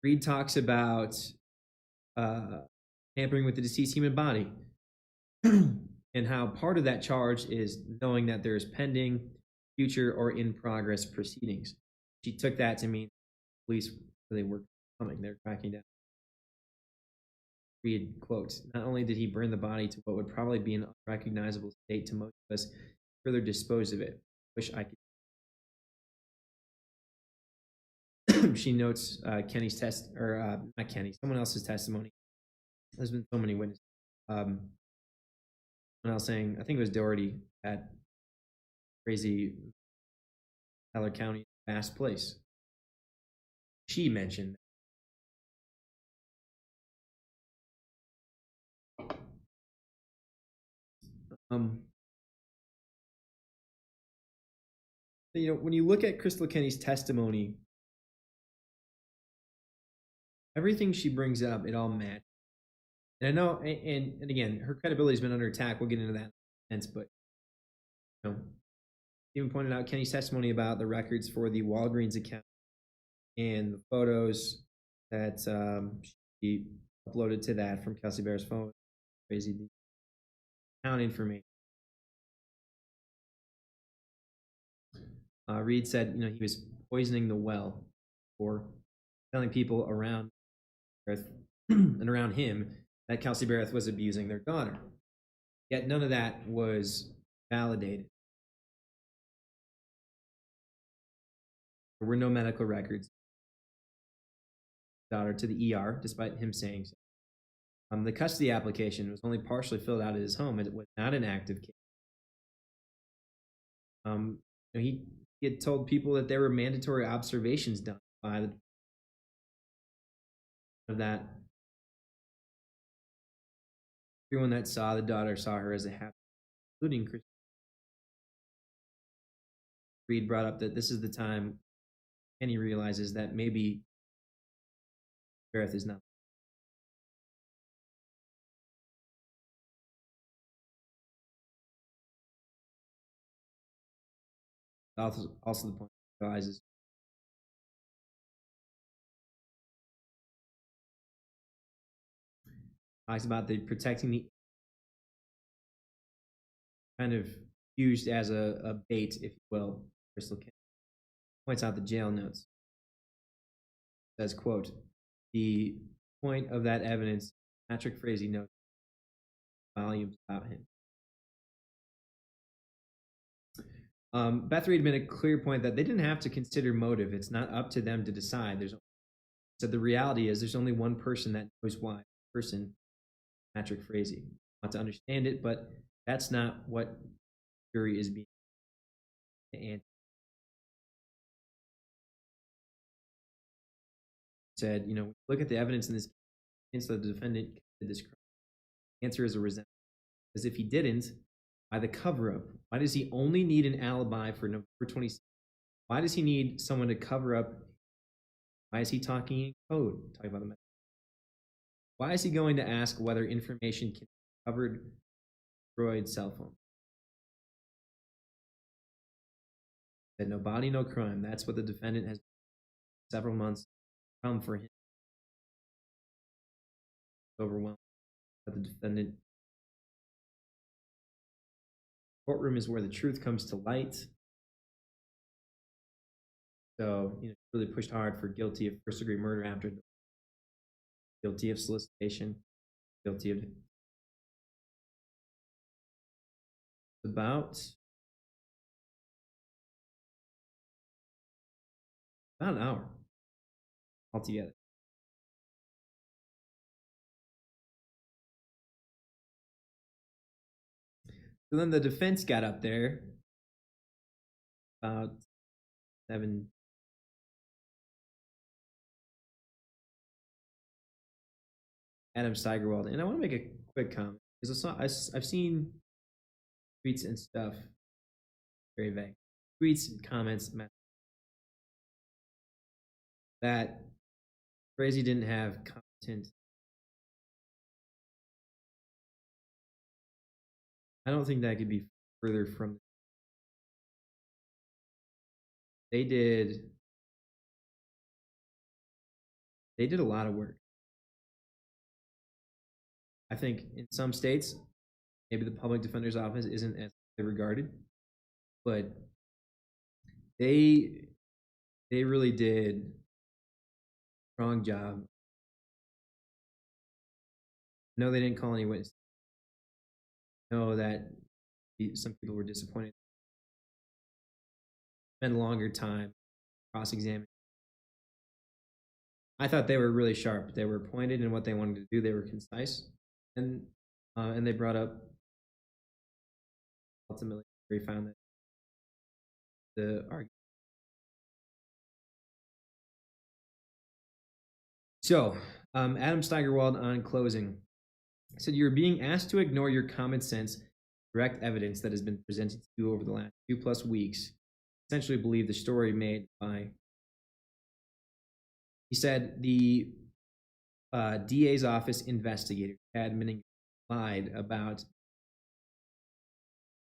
Reed talks about tampering with the deceased human body and how part of that charge is knowing that there is pending, future, or in progress proceedings. She took that to mean police really were coming, they're tracking down. Reed quotes, not only did he burn the body to what would probably be an unrecognizable state to most of us, further dispose of it. Wish I could. She notes Kenny's not Kenny, someone else's testimony. There's been so many witnesses. Someone else saying, I think it was Doherty at crazy Teller County, vast place. She mentioned when you look at Crystal Kenny's testimony, everything she brings up, it all matches. And I know, and again, her credibility has been under attack. We'll get into that in a sense, but even pointed out Kenny's testimony about the records for the Walgreens account and the photos that she uploaded to that from Kelsey Bear's phone. Crazy account information. Reed said, he was poisoning the well or telling people around Berreth and around him that Kelsey Berreth was abusing their daughter. Yet none of that was validated. There were no medical records. Daughter to the ER, despite him saying so. The custody application was only partially filled out at his home. It was not an active case. He had told people that there were mandatory observations done by the of that. Everyone that saw the daughter saw her as a happy, including Chris. Reed brought up that this is the time Kenny realizes that maybe Berreth is not. Also the point he realizes talks about the protecting the kind of used as a bait, if you will. Crystal Kenny points out the jail notes. says, quote, the point of that evidence, Patrick Frazee notes volumes about him. Beth Reed made a clear point that they didn't have to consider motive. It's not up to them to decide. So the reality is there's only one person that knows why. Person, Patrick Frazee. I want to understand it, but that's not what jury is being and said, look at the evidence in this case that the defendant committed this crime. The answer is a resentment. Because if he didn't, why the cover-up? Why does he only need an alibi for November 26th? Why does he need someone to cover up? Why is he talking in code? Talking about the message. Why is he going to ask whether information can be covered Freud's cell phone? That no body, no crime. That's what the defendant has several months come for him. Overwhelmed by the defendant. Courtroom is where the truth comes to light. So, really pushed hard for guilty of first-degree murder after guilty of solicitation, guilty of about an hour altogether. So then the defense got up there about 7. Adam Steigerwald, and I want to make a quick comment because I've seen tweets and stuff very vague tweets and comments that Frazee didn't have competent. I don't think that could be further from. They did a lot of work. I think in some states, maybe the public defender's office isn't as regarded, but they really did a strong job. No, they didn't call any witnesses. Know that some people were disappointed. Spend a longer time cross-examining. I thought they were really sharp. They were pointed in what they wanted to do. They were concise, and they brought up. Ultimately, they found that the argument. So, Adam Steigerwald on closing said, "You're being asked to ignore your common sense, direct evidence that has been presented to you over the last 2+ weeks. Essentially, believe the story made by." He said the DA's office investigator, Chad Minninger, lied about.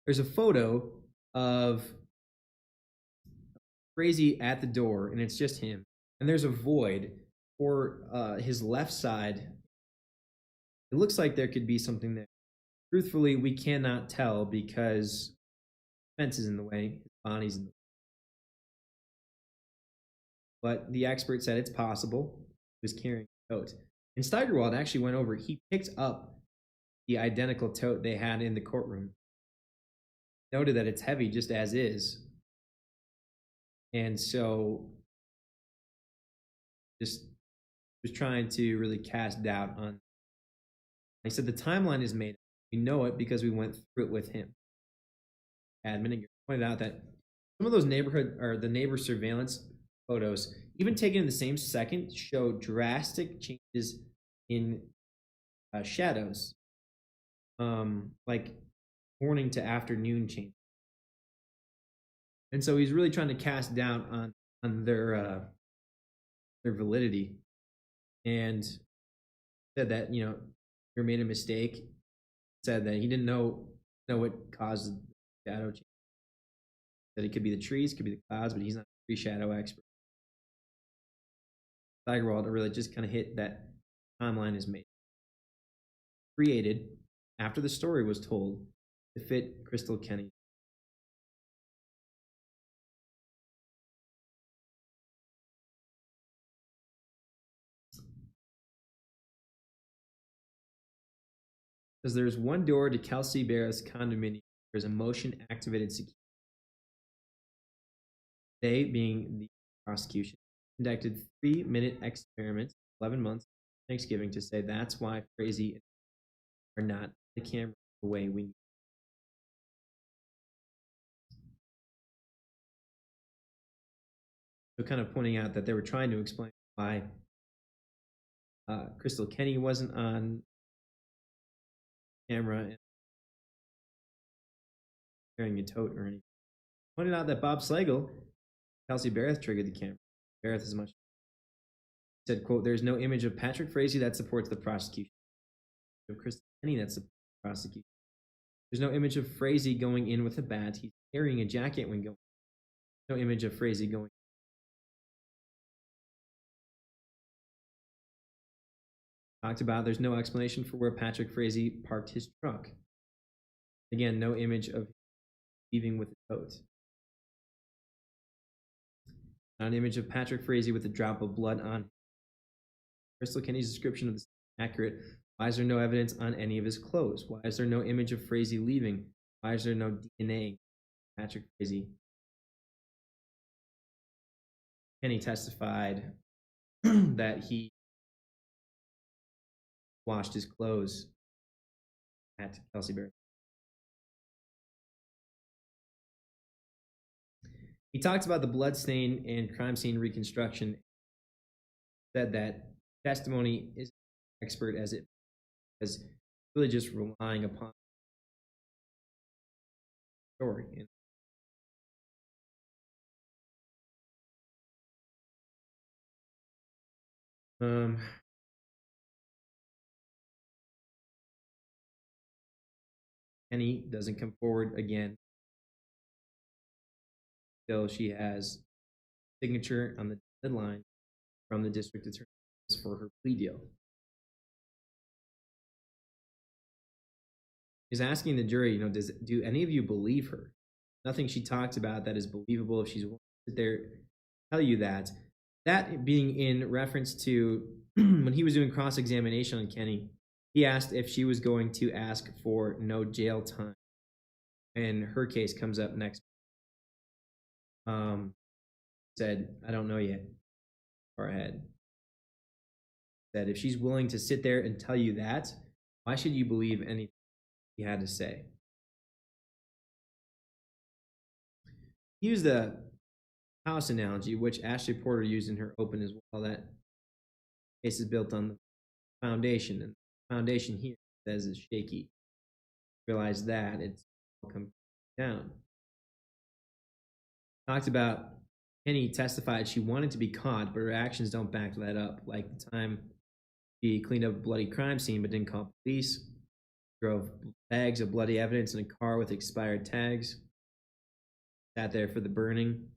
There's a photo of Frazee at the door, and it's just him. And there's a void for his left side. It looks like there could be something there. Truthfully, we cannot tell because the fence is in the way, his body's in the way. But the expert said it's possible. He was carrying a tote. And Steigerwald actually went over. He picked up the identical tote they had in the courtroom. Noted that it's heavy just as is. And so just was trying to really cast doubt on. He said the timeline is made. We know it because we went through it with him. Admin pointed out that some of those the neighbor surveillance photos, even taken in the same second, show drastic changes in shadows, like morning to afternoon change. And so he's really trying to cast doubt on their validity, and said that he made a mistake. Said that he didn't know what caused the shadow change. That it could be the trees, could be the clouds, but he's not a tree shadow expert. Steigerwald really just kind of hit that timeline is made. Created after the story was told to fit Crystal Kenny. Says there's one door to Kelsey Berreth's condominium. There's a motion activated security. They, being the prosecution, conducted 3-minute experiments, 11 months Thanksgiving, to say that's why Frazee are not the camera the way we need. So kind of pointing out that they were trying to explain why Crystal Kenny wasn't on camera and carrying a tote or anything. Pointed out that Bob Slagle, Kelsey Berreth triggered the camera. Berreth is much. He said, quote, there's no image of Patrick Frazee that supports the prosecution. Of Crystal Kenny that supports the prosecution. There's no image of Frazee going in with a bat. He's carrying a jacket when going. No image of Frazee going. Talked about there's no explanation for where Patrick Frazee parked his truck. Again, no image of leaving with a coat. Not an image of Patrick Frazee with a drop of blood on him. Crystal Kenny's description of this is accurate. Why is there no evidence on any of his clothes? Why is there no image of Frazee leaving? Why is there no DNA? Patrick Frazee. Kenny testified that he washed his clothes at Kelsey Berreth. He talked about the bloodstain and crime scene reconstruction. Said that testimony is expert as it is really just relying upon the story. Kenny doesn't come forward again until she has signature on the deadline from the district attorney for her plea deal. He's asking the jury, do any of you believe her? Nothing she talked about that is believable if she's willing to sit there tell you that. That being in reference to when he was doing cross-examination on Kenny, he asked if she was going to ask for no jail time. And her case comes up next. Said, I don't know yet. Far ahead. Said, if she's willing to sit there and tell you that, why should you believe anything he had to say? He used the house analogy, which Ashley Porter used in her open as well. That case is built on the foundation, and the foundation here says is shaky. Realize that it's all come down. Talked about Kenny testified she wanted to be caught, but her actions don't back that up. Like the time she cleaned up a bloody crime scene but didn't call police, drove bags of bloody evidence in a car with expired tags, sat there for the burning.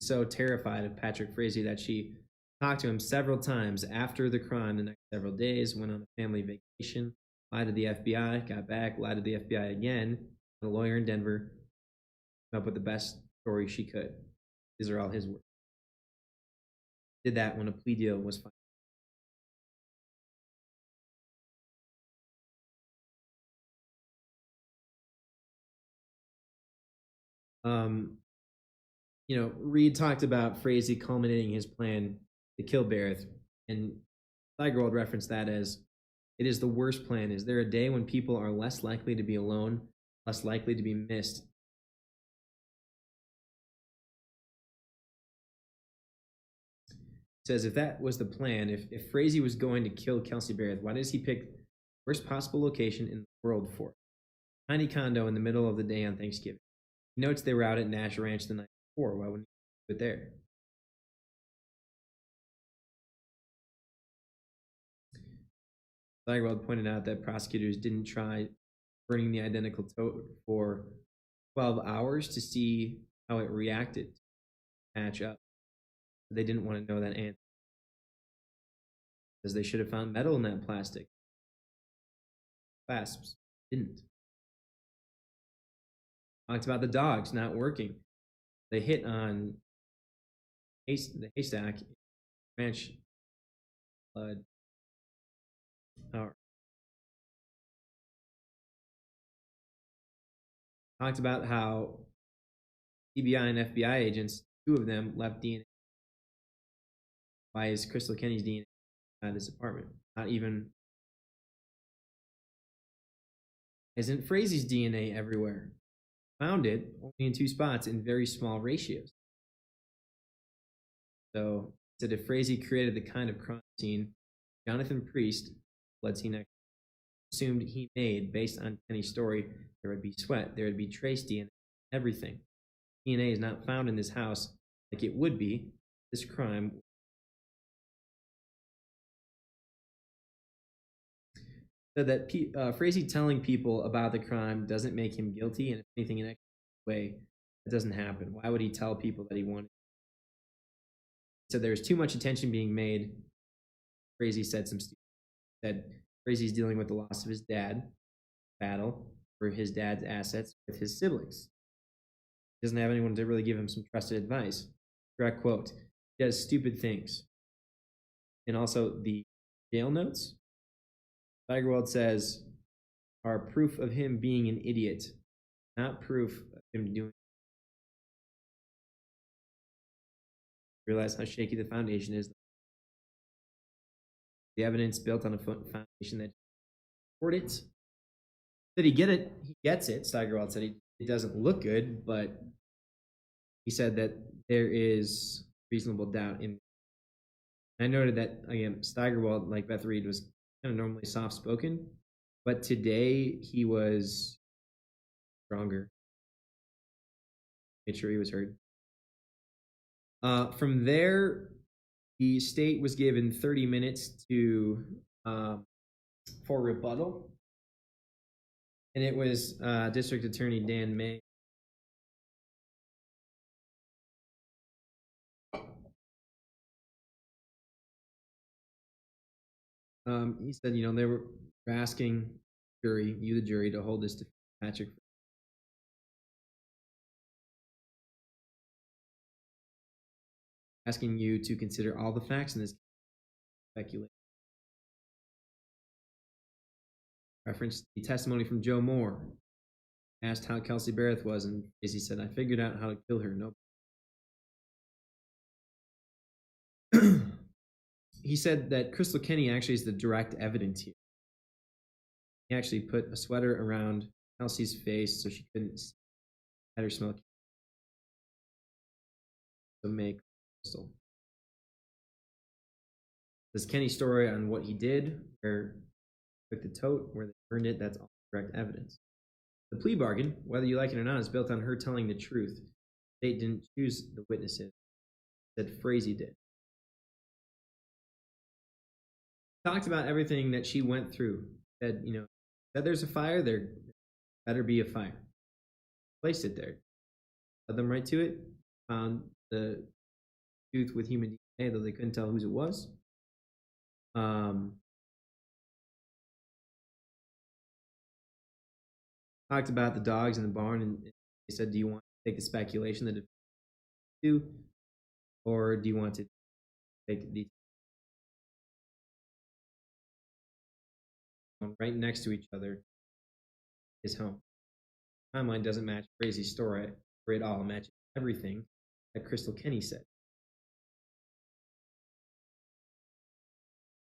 So terrified of Patrick Frazee that she talked to him several times after the crime the next several days, went on a family vacation, lied to the FBI, got back, lied to the FBI again, a lawyer in Denver, came up with the best story she could. These are all his words. Did that when a plea deal was filed. Reed talked about Frazee culminating his plan to kill Berreth, and Steigerwald referenced that as it is the worst plan. Is there a day when people are less likely to be alone, less likely to be missed? Says if that was the plan, if Frazee was going to kill Kelsey Berreth, why does he pick the worst possible location in the world for it? Tiny condo in the middle of the day on Thanksgiving. He notes they were out at Nash Ranch the night before. Why wouldn't he do it there? Steigerwald pointed out that prosecutors didn't try burning the identical tote for 12 hours to see how it reacted to match up. They didn't want to know that answer, because they should have found metal in that plastic. Clasps didn't. Talked about the dogs not working. They hit on the haystack, ranch blood. Talked about how CBI and FBI agents, two of them, left DNA. Why is Crystal Kenny's DNA at this apartment? Not even. Isn't Frazee's DNA everywhere? Found it only in 2 spots in very small ratios. So, said if Frazee created the kind of crime scene Jonathan Priest, blood scene expert, assumed he made based on Kenny's story, there would be sweat, there would be trace DNA, everything. DNA is not found in this house like it would be. This crime. So that Frazee telling people about the crime doesn't make him guilty, and if anything, in a way, that doesn't happen. Why would he tell people that he wanted? So there's too much attention being made. Frazee said said Frazee's dealing with the loss of his dad, battle for his dad's assets with his siblings. He doesn't have anyone to really give him some trusted advice. Direct quote: "He does stupid things." And also the jail notes. Steigerwald says are proof of him being an idiot, not proof of him doing. Realize how shaky the foundation is. The evidence built on a foundation that support it. Did he get it? He gets it. Steigerwald said it doesn't look good, but he said that there is reasonable doubt in. I noted that again, Steigerwald, like Beth Reed, was kind of normally soft-spoken, but today he was stronger. Made sure he was heard. From there, the state was given 30 minutes to for rebuttal, and it was District Attorney Dan May. He said, they were asking the jury, to hold this to Patrick. Asking you to consider all the facts in this speculation. Referenced the testimony from Joe Moore. Asked how Kelsey Berreth was, and Frazee said, "I figured out how to kill her." No. He said that Crystal Kenny actually is the direct evidence here. He actually put a sweater around Kelsey's face so she couldn't let her smell. To make Crystal. This Kenny's story on what he did, where he took the tote, where they burned it, that's all direct evidence. The plea bargain, whether you like it or not, is built on her telling the truth. The state didn't choose the witnesses. That Frazee did. Talked about everything that she went through. Said, that there's a fire, there better be a fire. Placed it there. Led them right to it. Found the tooth with human DNA, though they couldn't tell whose it was. Talked about the dogs in the barn, and they said, "Do you want to take the speculation that it do, or do you want to take the right next to each other?" His home timeline doesn't match Frazee's story at all. It matches everything that Crystal Kenny said.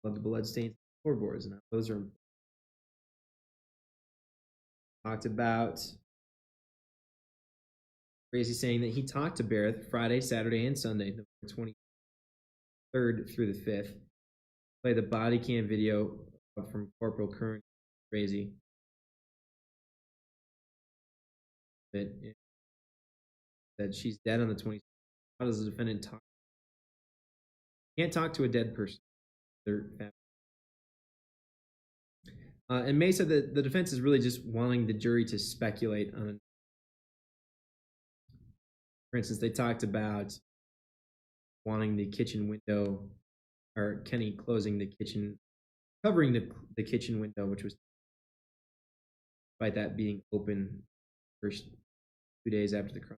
Love the bloodstains floorboards, and those are talked about. Frazee saying that he talked to Berreth Friday, Saturday, and Sunday, November 23rd through the 5th. Play the body cam video from Corporal Curran Frazee. That she's dead on the 26th. How does the defendant talk? Can't talk to a dead person. And May said that the defense is really just wanting the jury to speculate on. For instance, they talked about wanting the kitchen window, or Kenny closing the kitchen, covering the kitchen window, which was, despite that being open first 2 days after the crime.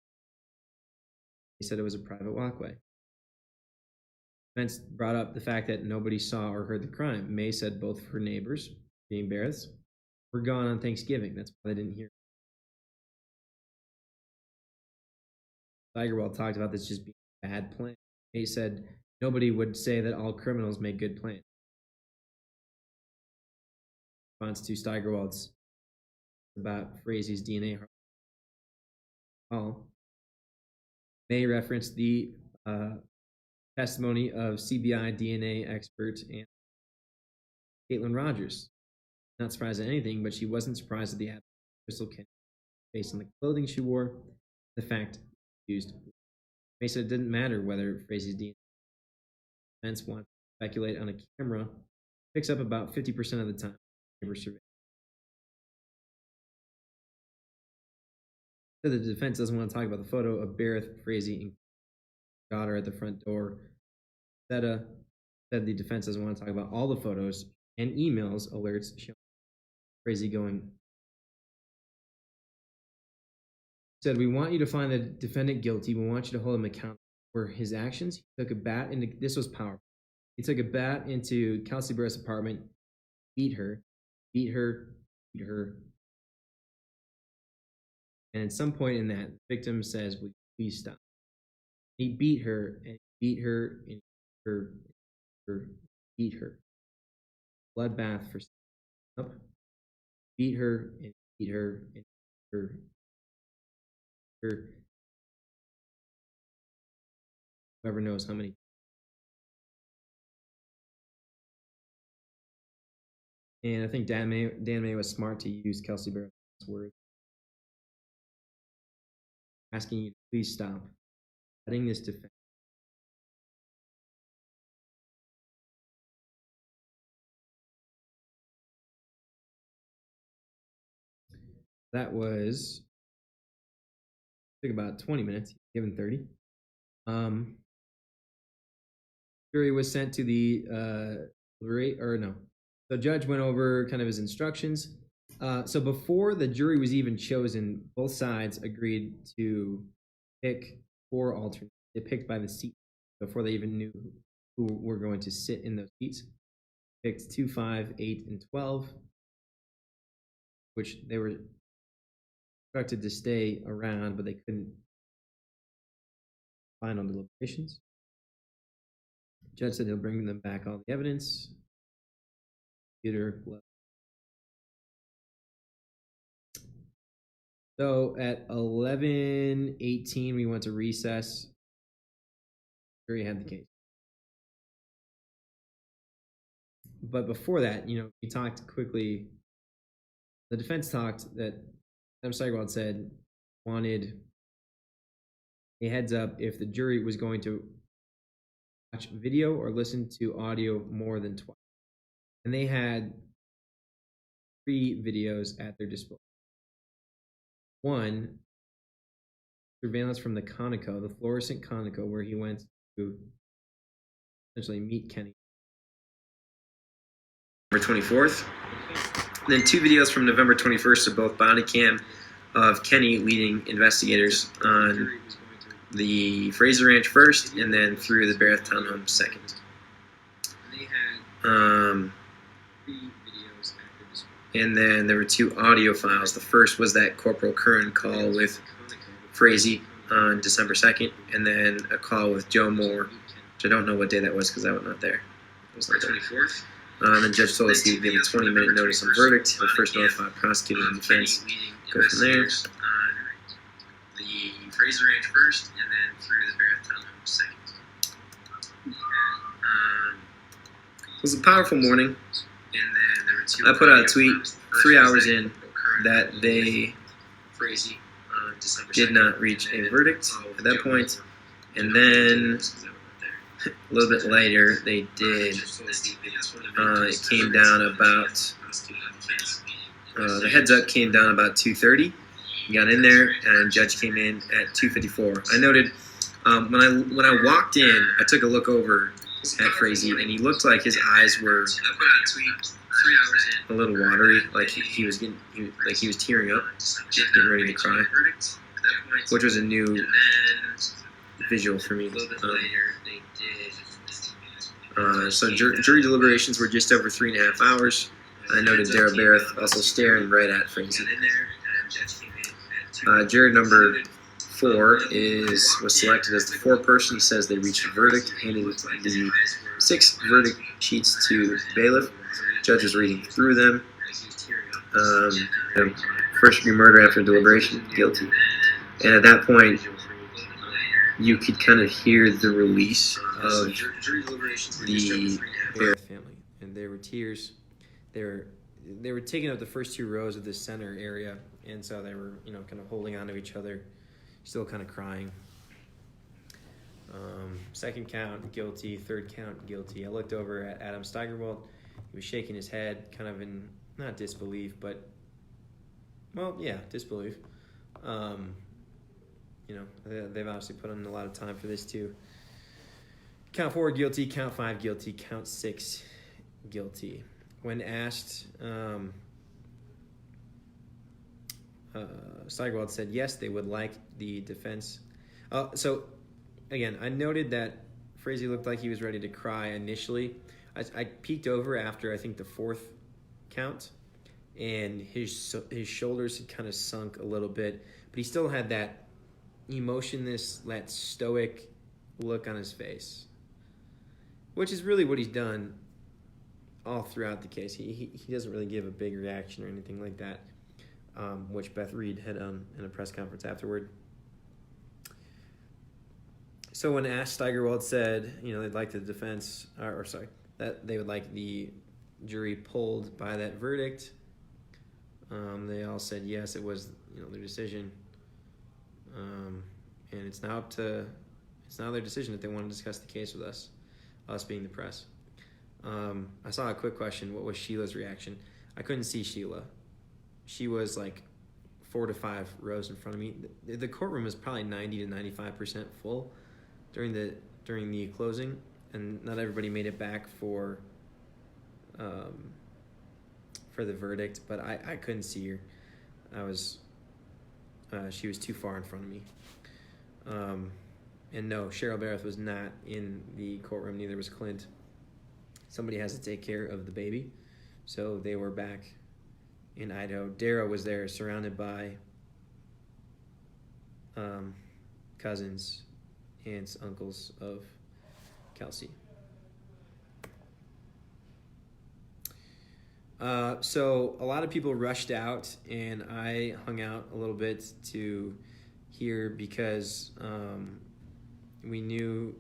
He said it was a private walkway. Defense brought up the fact that nobody saw or heard the crime. May said both of her neighbors, being Berreth's, were gone on Thanksgiving. That's why they didn't hear. Steigerwald talked about this just being a bad plan. He said nobody would say that all criminals make good plans. Response to Steigerwald's about Frazee's DNA. May referenced the testimony of CBI DNA expert and Caitlin Rogers. Not surprised at anything, but she wasn't surprised at the absence of Crystal Kennedy based on the clothing she wore, the fact used. May said it didn't matter whether Frazee's DNA defense wanted to speculate on a camera, picks up about 50% of the time. So the defense doesn't want to talk about the photo of Berreth, Frazee, and daughter at the front door. Seta said the defense doesn't want to talk about all the photos and emails alerts showing Frazee going. Said, we want you to find the defendant guilty. We want you to hold him accountable for his actions. He took a bat into, this was powerful. He took a bat into Kelsey Berreth's apartment, beat her. And at some point in that, the victim says, will you please stop? He beat her and beat her and beat her. Bloodbath for up. Beat her and beat her and her. Whoever knows how many. And I think Dan May was smart to use Kelsey Berreth's words, asking you to please stop letting this defense. That was took about 20 minutes, given 30. Jury was sent to the the judge went over kind of his instructions. So before the jury was even chosen, both sides agreed to pick 4 alternates. They picked by the seat before they even knew who were going to sit in those seats. Picked 2, 5, 8, and 12, which they were instructed to stay around, but they couldn't final deliberations. The judge said he'll bring them back all the evidence. Computer. So at 11:18, we went to recess. Jury had the case. But before that, we talked quickly. The defense talked that Adam Steigerwald said wanted a heads up if the jury was going to watch video or listen to audio more than twice. And they had 3 videos at their disposal. One, surveillance from the Conoco, the fluorescent Conoco, where he went to essentially meet Kenny. November 24th. Then 2 videos from November 21st of both body cam of Kenny leading investigators on the Frazee Ranch first, and then through the Berreth townhome second. And then there were 2 audio files. The first was that Corporal Curran call with Frazee on December 2nd, and then a call with Joe Moore, which I don't know what day that was because I was not there. The judge told us he would give a 20-minute notice on verdict. He'll first notify prosecutors and defense. Go from there. The Frazee Ranch first, and then through the Berreth townhome second. It was a powerful morning. I put out a tweet 3 hours in that they did not reach a verdict at that point, and then a little bit later they did. It came down about the heads up came down about 2:30. Got in there, and judge came in at 2:54. I noted when I walked in, I took a look over at Frazee, and he looked like his eyes were a little watery, like he was tearing up, getting ready to cry, which was a new visual for me. So jury deliberations were just over 3.5 hours. I noted Berreth also staring right at Frazee. Juror number was selected as the foreperson. Says they reached a verdict, handing the 6 verdict sheets to the bailiff. Judge was reading through them. First degree murder after deliberation, guilty. And at that point, you could kind of hear the release of the Berreth family, and there were tears. They were taking up the first 2 rows of the center area, and so they were, kind of holding on to each other, still kind of crying. Second count, guilty. Third count, guilty. I looked over at Adam Steigerwald. He was shaking his head, kind of in, not disbelief, but, well, yeah, disbelief. They've obviously put in a lot of time for this too. Count 4, guilty. Count 5, guilty. Count 6, guilty. When asked, Steigerwald said yes, they would like the defense. So, again, I noted that Frazee looked like he was ready to cry initially. I peeked over after, I think, the 4th count, and his shoulders had kind of sunk a little bit, but he still had that emotionless, that stoic look on his face, which is really what he's done all throughout the case. He doesn't really give a big reaction or anything like that, which Beth Reed had in a press conference afterward. So when asked, Steigerwald said, they'd like the defense, that they would like the jury pulled by that verdict. They all said yes, it was their decision, and it's now their decision if they want to discuss the case with us being the press. I saw a quick question: what was Sheila's reaction? I couldn't see Sheila. She was like 4 to 5 rows in front of me. The courtroom was probably 90 to 95% full during the closing, and not everybody made it back for the verdict, but I couldn't see her. She was too far in front of me. And no, Cheryl Berreth was not in the courtroom, neither was Clint. Somebody has to take care of the baby, so they were back in Idaho. Dara was there, surrounded by cousins, aunts, uncles of Kelsey. So a lot of people rushed out, and I hung out a little bit to hear because we knew,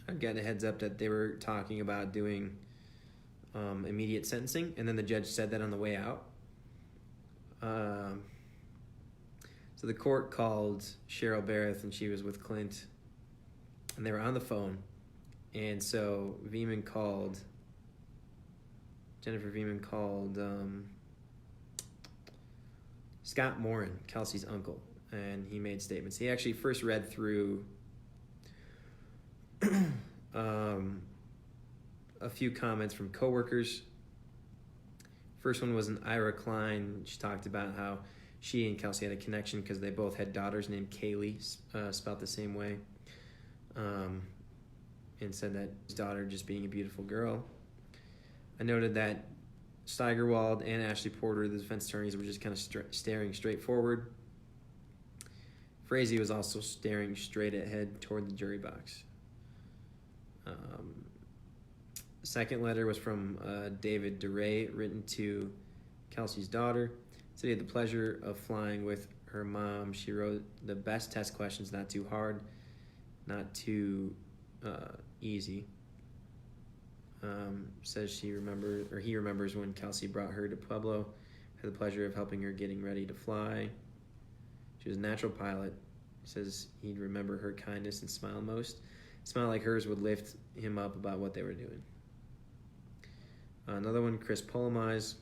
I'd gotten a heads up that they were talking about doing immediate sentencing, and then the judge said that on the way out. So the court called Cheryl Berreth, and she was with Clint, and they were on the phone, and so Jennifer Veman called Scott Morin, Kelsey's uncle, and he made statements. He actually first read through a few comments from coworkers. First one was an Ira Klein. She talked about how she and Kelsey had a connection because they both had daughters named Kaylee, spelled the same way, and said that his daughter just being a beautiful girl. I noted that Steigerwald and Ashley Porter, the defense attorneys, were just kind of staring straight forward. Frazee was also staring straight ahead toward the jury box. The second letter was from David DeRay, written to Kelsey's daughter. Said he had the pleasure of flying with her mom. She wrote the best test questions, not too hard, not too easy. Says he remembers when Kelsey brought her to Pueblo, had the pleasure of helping her getting ready to fly. She was a natural pilot. Says he'd remember her kindness and smile most. A smile like hers would lift him up about what they were doing. Another one, Chris Polomize,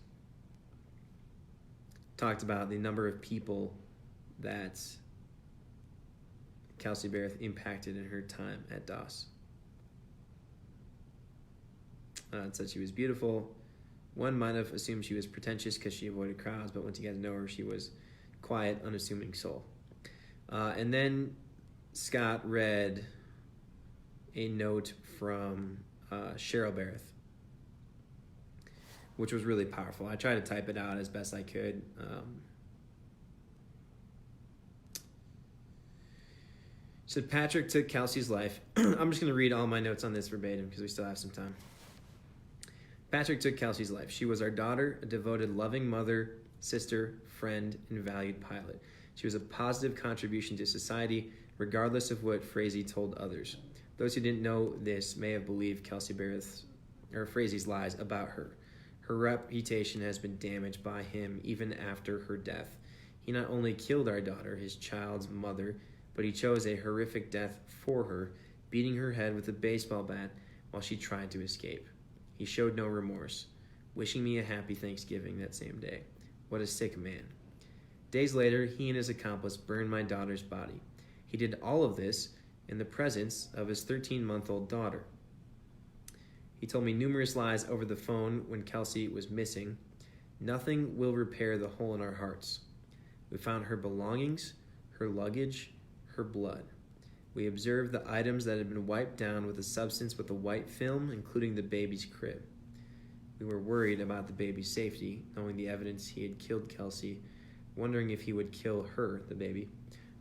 talked about the number of people that Kelsey Berreth impacted in her time at DOS. It said she was beautiful. One might have assumed she was pretentious because she avoided crowds, but once you got to know her, she was quiet, unassuming soul. And then Scott read a note from Cheryl Berreth, which was really powerful. I tried to type it out as best I could. So Patrick took Kelsey's life. I'm just going to read all my notes on this verbatim because we still have some time. Patrick took Kelsey's life. She was our daughter, a devoted, loving mother, sister, friend, and valued pilot. She was a positive contribution to society, regardless of what Frazee told others. Those who didn't know this may have believed Kelsey Berreth's or Frazee's lies about her. Her reputation has been damaged by him even after her death. He not only killed our daughter, his child's mother, but he chose a horrific death for her, beating her head with a baseball bat while she tried to escape. He showed no remorse, wishing me a happy Thanksgiving that same day. What a sick man. Days later, he and his accomplice burned my daughter's body. He did all of this in the presence of his 13-month-old daughter. He told me numerous lies over the phone when Kelsey was missing. Nothing will repair the hole in our hearts. We found her belongings, her luggage, her blood. We observed the items that had been wiped down with a substance with a white film, including the baby's crib. We were worried about the baby's safety, knowing the evidence he had killed Kelsey, wondering if he would kill her, the baby.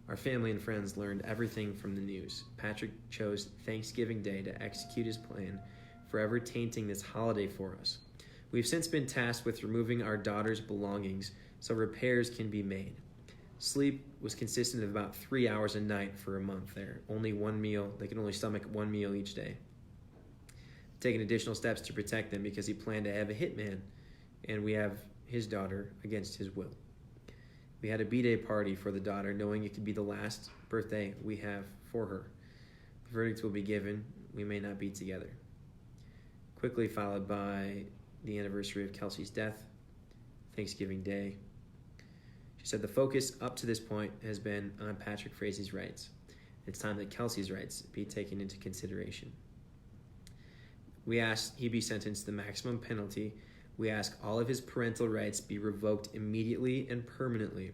Our family and friends learned everything from the news. Patrick chose Thanksgiving Day to execute his plan, forever tainting this holiday for us. We've since been tasked with removing our daughter's belongings so repairs can be made. Sleep was consistent of about 3 hours a night for a month there. Only one meal. They can only stomach one meal each day. Taking additional steps to protect them because he planned to have a hitman, and we have his daughter against his will. We had a B-Day party for the daughter, knowing it could be the last birthday we have for her. The verdict will be given. We may not be together. Quickly followed by the anniversary of Kelsey's death, Thanksgiving Day. She said the focus up to this point has been on Patrick Frazee's rights. It's time that Kelsey's rights be taken into consideration. We asked he be sentenced to the maximum penalty. We ask all of his parental rights be revoked immediately and permanently.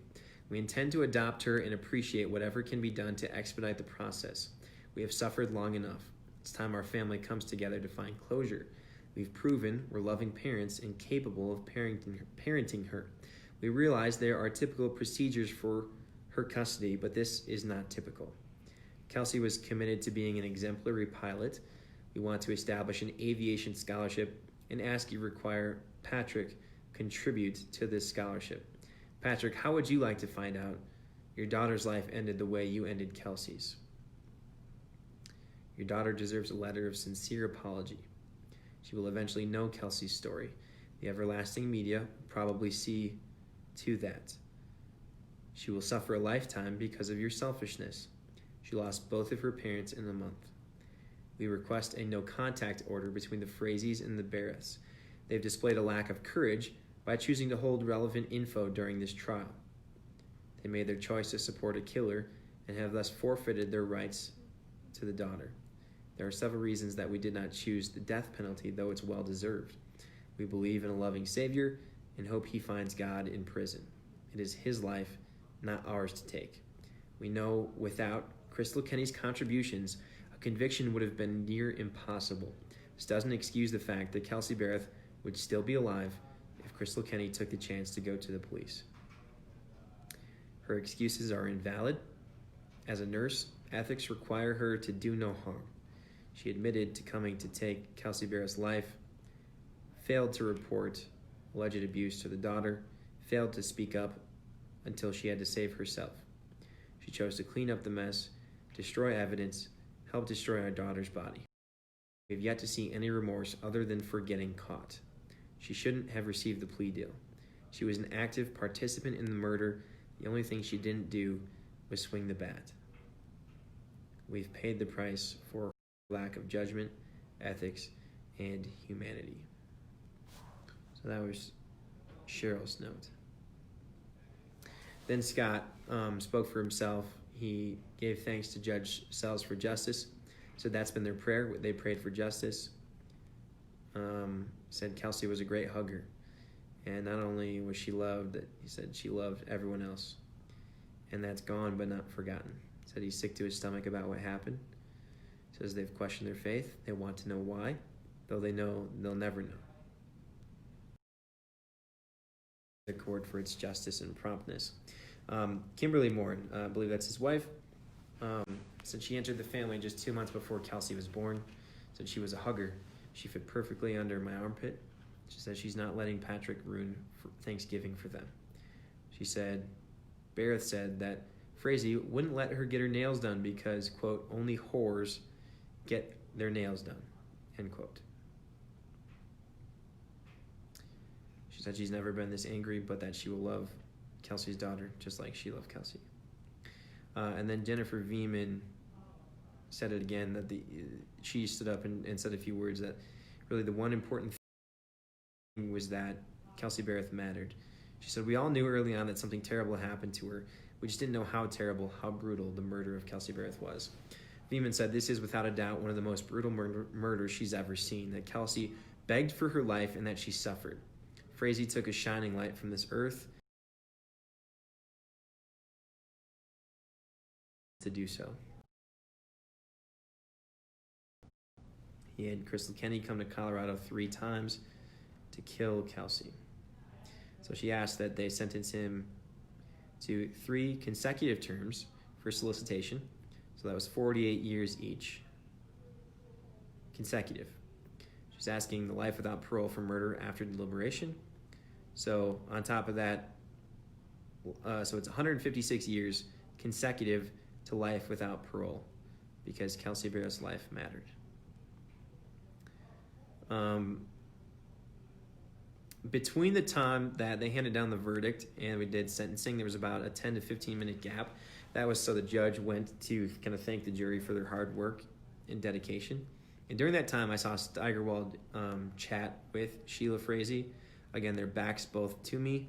We intend to adopt her and appreciate whatever can be done to expedite the process. We have suffered long enough. It's time our family comes together to find closure. We've proven we're loving parents and capable of parenting her. We realize there are typical procedures for her custody, but this is not typical. Kelsey was committed to being an exemplary pilot. We want to establish an aviation scholarship and ask you require Patrick contribute to this scholarship. Patrick, how would you like to find out your daughter's life ended the way you ended Kelsey's? Your daughter deserves a letter of sincere apology. She will eventually know Kelsey's story. The everlasting media will probably see to that. She will suffer a lifetime because of your selfishness. She lost both of her parents in a month. We request a no-contact order between the Frazees and the Berreths. They've displayed a lack of courage by choosing to hold relevant info during this trial. They made their choice to support a killer and have thus forfeited their rights to the daughter. There are several reasons that we did not choose the death penalty, though it's well-deserved. We believe in a loving Savior and hope he finds God in prison. It is his life, not ours to take. We know without Crystal Kenny's contributions, a conviction would have been near impossible. This doesn't excuse the fact that Kelsey Berreth would still be alive if Crystal Kenny took the chance to go to the police. Her excuses are invalid. As a nurse, ethics require her to do no harm. She admitted to coming to take Kelsey Berreth's life, failed to report alleged abuse to the daughter, failed to speak up until she had to save herself. She chose to clean up the mess, destroy evidence, help destroy our daughter's body. We have yet to see any remorse other than for getting caught. She shouldn't have received the plea deal. She was an active participant in the murder. The only thing she didn't do was swing the bat. We've paid the price for lack of judgment, ethics, and humanity. So that was Cheryl's note. Then Scott spoke for himself. He gave thanks to Judge Sells for justice. So that's been their prayer. They prayed for justice. Said Kelsey was a great hugger. And not only was she loved, he said she loved everyone else. And that's gone but not forgotten. Said he's sick to his stomach about what happened. Says they've questioned their faith. They want to know why, though they know they'll never know. The court for its justice and promptness. Kimberly Moore, I believe that's his wife, Said she entered the family just 2 months before Kelsey was born. Said she was a hugger. She fit perfectly under my armpit. She said she's not letting Patrick ruin Thanksgiving for them. She said, Berreth said that Frazee wouldn't let her get her nails done because, quote, only whores get their nails done, end quote. She said she's never been this angry, but that she will love Kelsey's daughter just like she loved Kelsey. And then Jennifer Veeman said it again, that she stood up and said a few words that really the one important thing was that Kelsey Berreth mattered. She said, we all knew early on that something terrible happened to her. We just didn't know how terrible, how brutal the murder of Kelsey Berreth was. Veeman said, this is without a doubt one of the most brutal murders she's ever seen, that Kelsey begged for her life and that she suffered. Frazee took a shining light from this earth to do so. He had Crystal Kenny come to Colorado 3 times to kill Kelsey. So she asked that they sentence him to 3 consecutive terms for solicitation. So that was 48 years each. Consecutive. She's asking the life without parole for murder after deliberation. So on top of that, so it's 156 years consecutive to life without parole because Kelsey Berreth's life mattered. Between the time that they handed down the verdict and we did sentencing, there was about a 10 to 15 minute gap. That was so the judge went to kind of thank the jury for their hard work and dedication. And during that time, I saw Steigerwald chat with Sheila Frazee. Again, their backs both to me,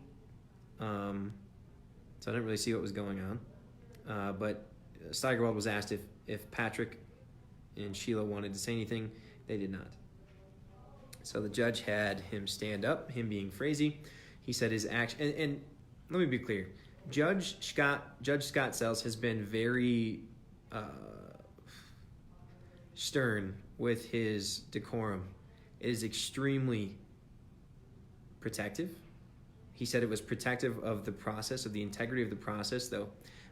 so I didn't really see what was going on. But Steigerwald was asked if Patrick and Sheila wanted to say anything. They did not. So the judge had him stand up, him being Frazee. He said his action, and let me be clear, Judge Scott Sells has been very stern with his decorum. It is extremely protective. He said it was protective of the process, of the integrity of the process, though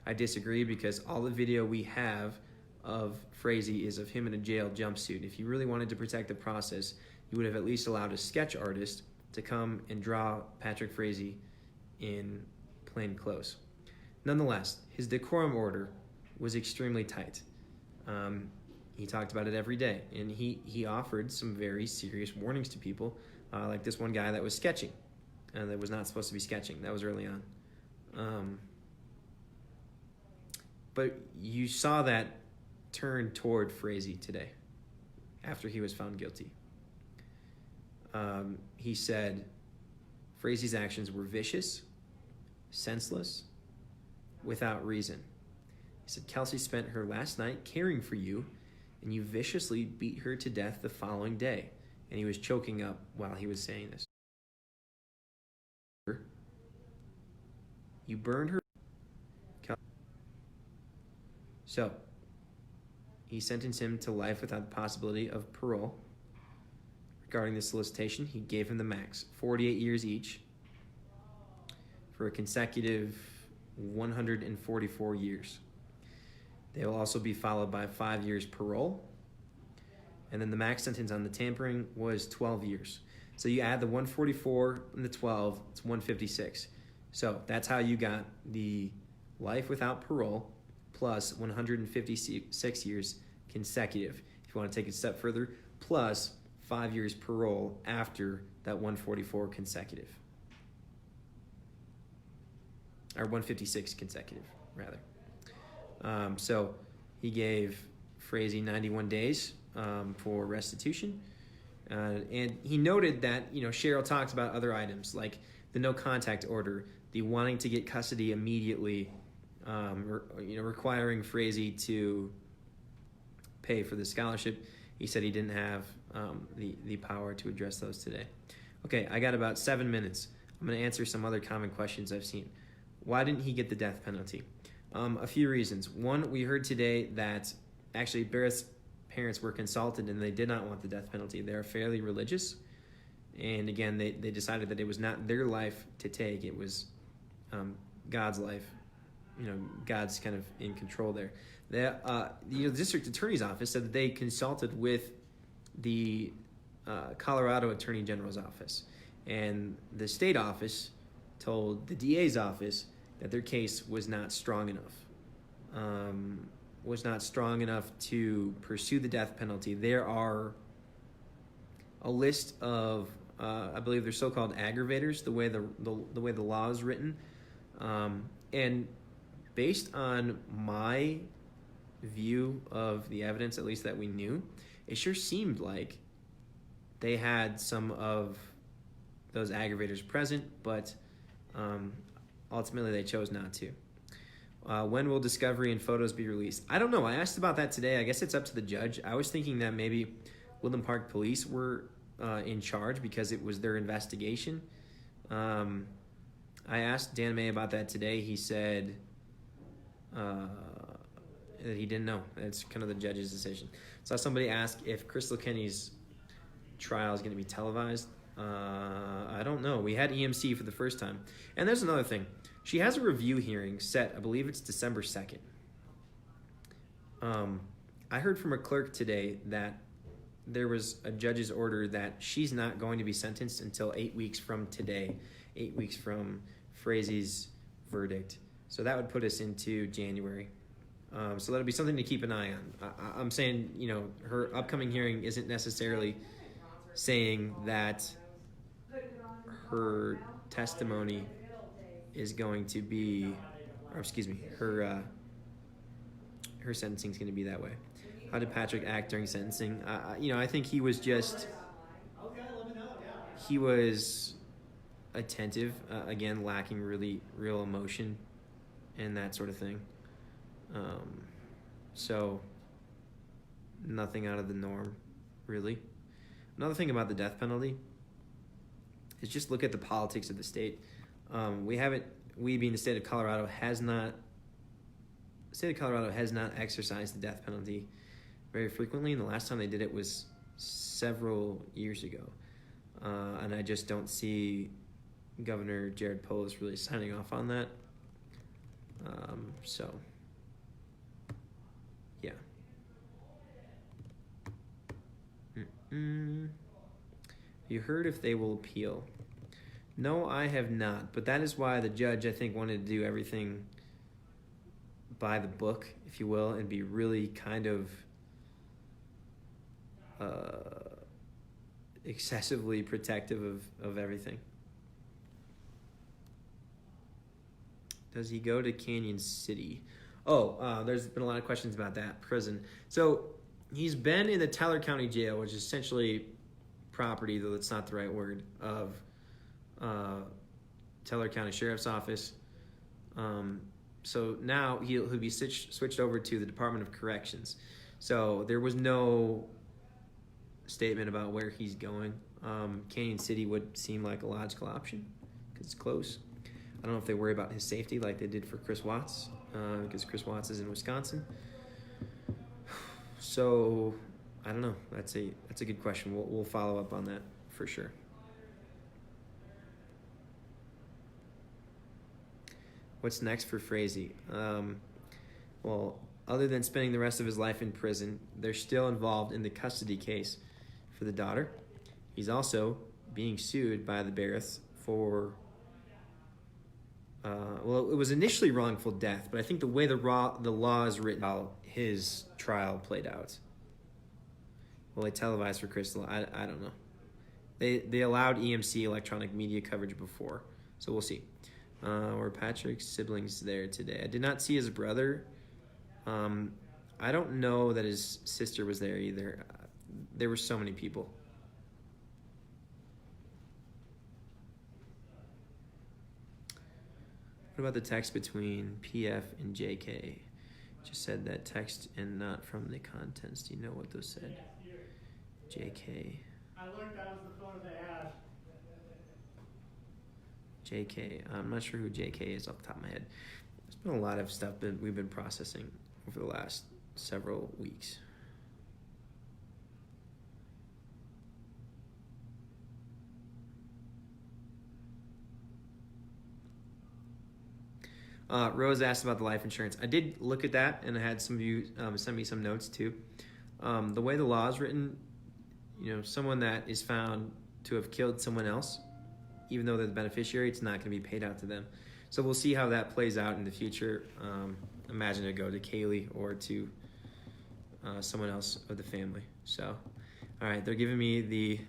I disagree because all the video we have of Frazee is of him in a jail jumpsuit. If you really wanted to protect the process, you would have at least allowed a sketch artist to come and draw Patrick Frazee in plain clothes. Nonetheless, his decorum order was extremely tight. He talked about it every day, and he offered some very serious warnings to people, like this one guy that was sketching, that was not supposed to be sketching. That was early on. But you saw that turn toward Frazee today, after he was found guilty. He said Frazee's actions were vicious, senseless, without reason. He said, Kelsey spent her last night caring for you, and you viciously beat her to death the following day. And he was choking up while he was saying this. You burned her. So, he sentenced him to life without the possibility of parole. Regarding the solicitation, he gave him the max, 48 years each, for a consecutive 144 years. They will also be followed by 5 years parole. And then the max sentence on the tampering was 12 years. So you add the 144 and the 12, it's 156. So that's how you got the life without parole plus 156 years consecutive. If you want to take it a step further, plus 5 years parole after that 144 consecutive. Or 156 consecutive, rather. So he gave Frazee 91 days for restitution. And he noted that, Cheryl talked about other items like the no contact order, the wanting to get custody immediately, requiring Frazee to pay for the scholarship. He said he didn't have the power to address those today. Okay, I got about 7 minutes. I'm going to answer some other common questions I've seen. Why didn't he get the death penalty? A few reasons. One, we heard today that actually Berreth's parents were consulted and they did not want the death penalty. They're fairly religious. And again, they decided that it was not their life to take. It was God's life God's kind of in control there. The district attorney's office said that they consulted with the Colorado Attorney General's office, and the state office told the DA's office that their case was not strong enough to pursue the death penalty. There are a list of, I believe they're so-called aggravators, the way the law is written, and based on my view of the evidence, at least that we knew, it sure seemed like they had some of those aggravators present, but ultimately they chose not to. When will discovery and photos be released? I don't know. I asked about that today. I guess it's up to the judge. I was thinking that maybe Woodland Park Police were in charge because it was their investigation. I asked Dan May about that today. He said that he didn't know. It's kind of the judge's decision. Saw somebody ask if Crystal Kenny's trial is going to be televised. I don't know. We had EMC for the first time. And there's another thing. She has a review hearing set, I believe it's December 2nd. I heard from a clerk today that there was a judge's order that she's not going to be sentenced until 8 weeks from today, 8 weeks from Frazee's verdict. So that would put us into January. So that'll be something to keep an eye on. I'm saying, her upcoming hearing isn't necessarily saying that her testimony is going to be, or excuse me, her sentencing is going to be that way. How did Patrick act during sentencing? I think he was attentive, again, lacking real emotion and that sort of thing. So nothing out of the norm, really. Another thing about the death penalty is just look at the politics of the state. We being the state of Colorado has not exercised the death penalty very frequently, and the last time they did it was several years ago. And I just don't see Governor Jared Polis really signing off on that. So, yeah. You heard if they will appeal? No, I have not. But that is why the judge, I think, wanted to do everything by the book, if you will, and be really kind of excessively protective of everything. Does he go to Canyon City? There's been a lot of questions about that prison. So he's been in the Teller County Jail, which is essentially property, though that's not the right word, of Teller County Sheriff's Office. So now he'll be switched over to the Department of Corrections. So there was no statement about where he's going. Canyon City would seem like a logical option because it's close. I don't know if they worry about his safety like they did for Chris Watts, because Chris Watts is in Wisconsin. So I don't know. That's a good question. We'll follow up on that for sure. What's next for Frazee? Well, other than spending the rest of his life in prison, they're still involved in the custody case for the daughter. He's also being sued by the Berreths for, it was initially wrongful death, but I think the way the law is written, how his trial played out. Well, they televised for Crystal. I don't know. They allowed EMC electronic media coverage before, so we'll see. Were Patrick's siblings there today? I did not see his brother. I don't know that his sister was there either. There were so many people. What about the text between PF and JK? Just said that text and not from the contents. Do you know what those said? JK. I looked, that was the phone of the ash. JK. I'm not sure who JK is off the top of my head. There's been a lot of stuff that we've been processing over the last several weeks. Rose asked about the life insurance. I did look at that, and I had some of you send me some notes too. The way the law is written, someone that is found to have killed someone else, even though they're the beneficiary, it's not going to be paid out to them. So we'll see how that plays out in the future. Imagine it go to Kaylee or to someone else of the family. So, all right, they're giving me the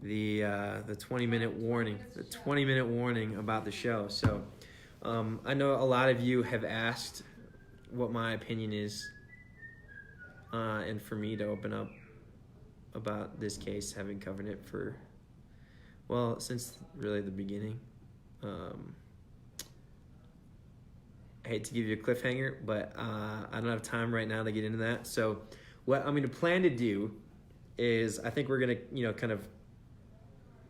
20-minute warning, the 20-minute warning about the show. So I know a lot of you have asked what my opinion is, and for me to open up about this case, having covered it since really the beginning. I hate to give you a cliffhanger, but I don't have time right now to get into that. So what I'm going to plan to do is I think we're going to, kind of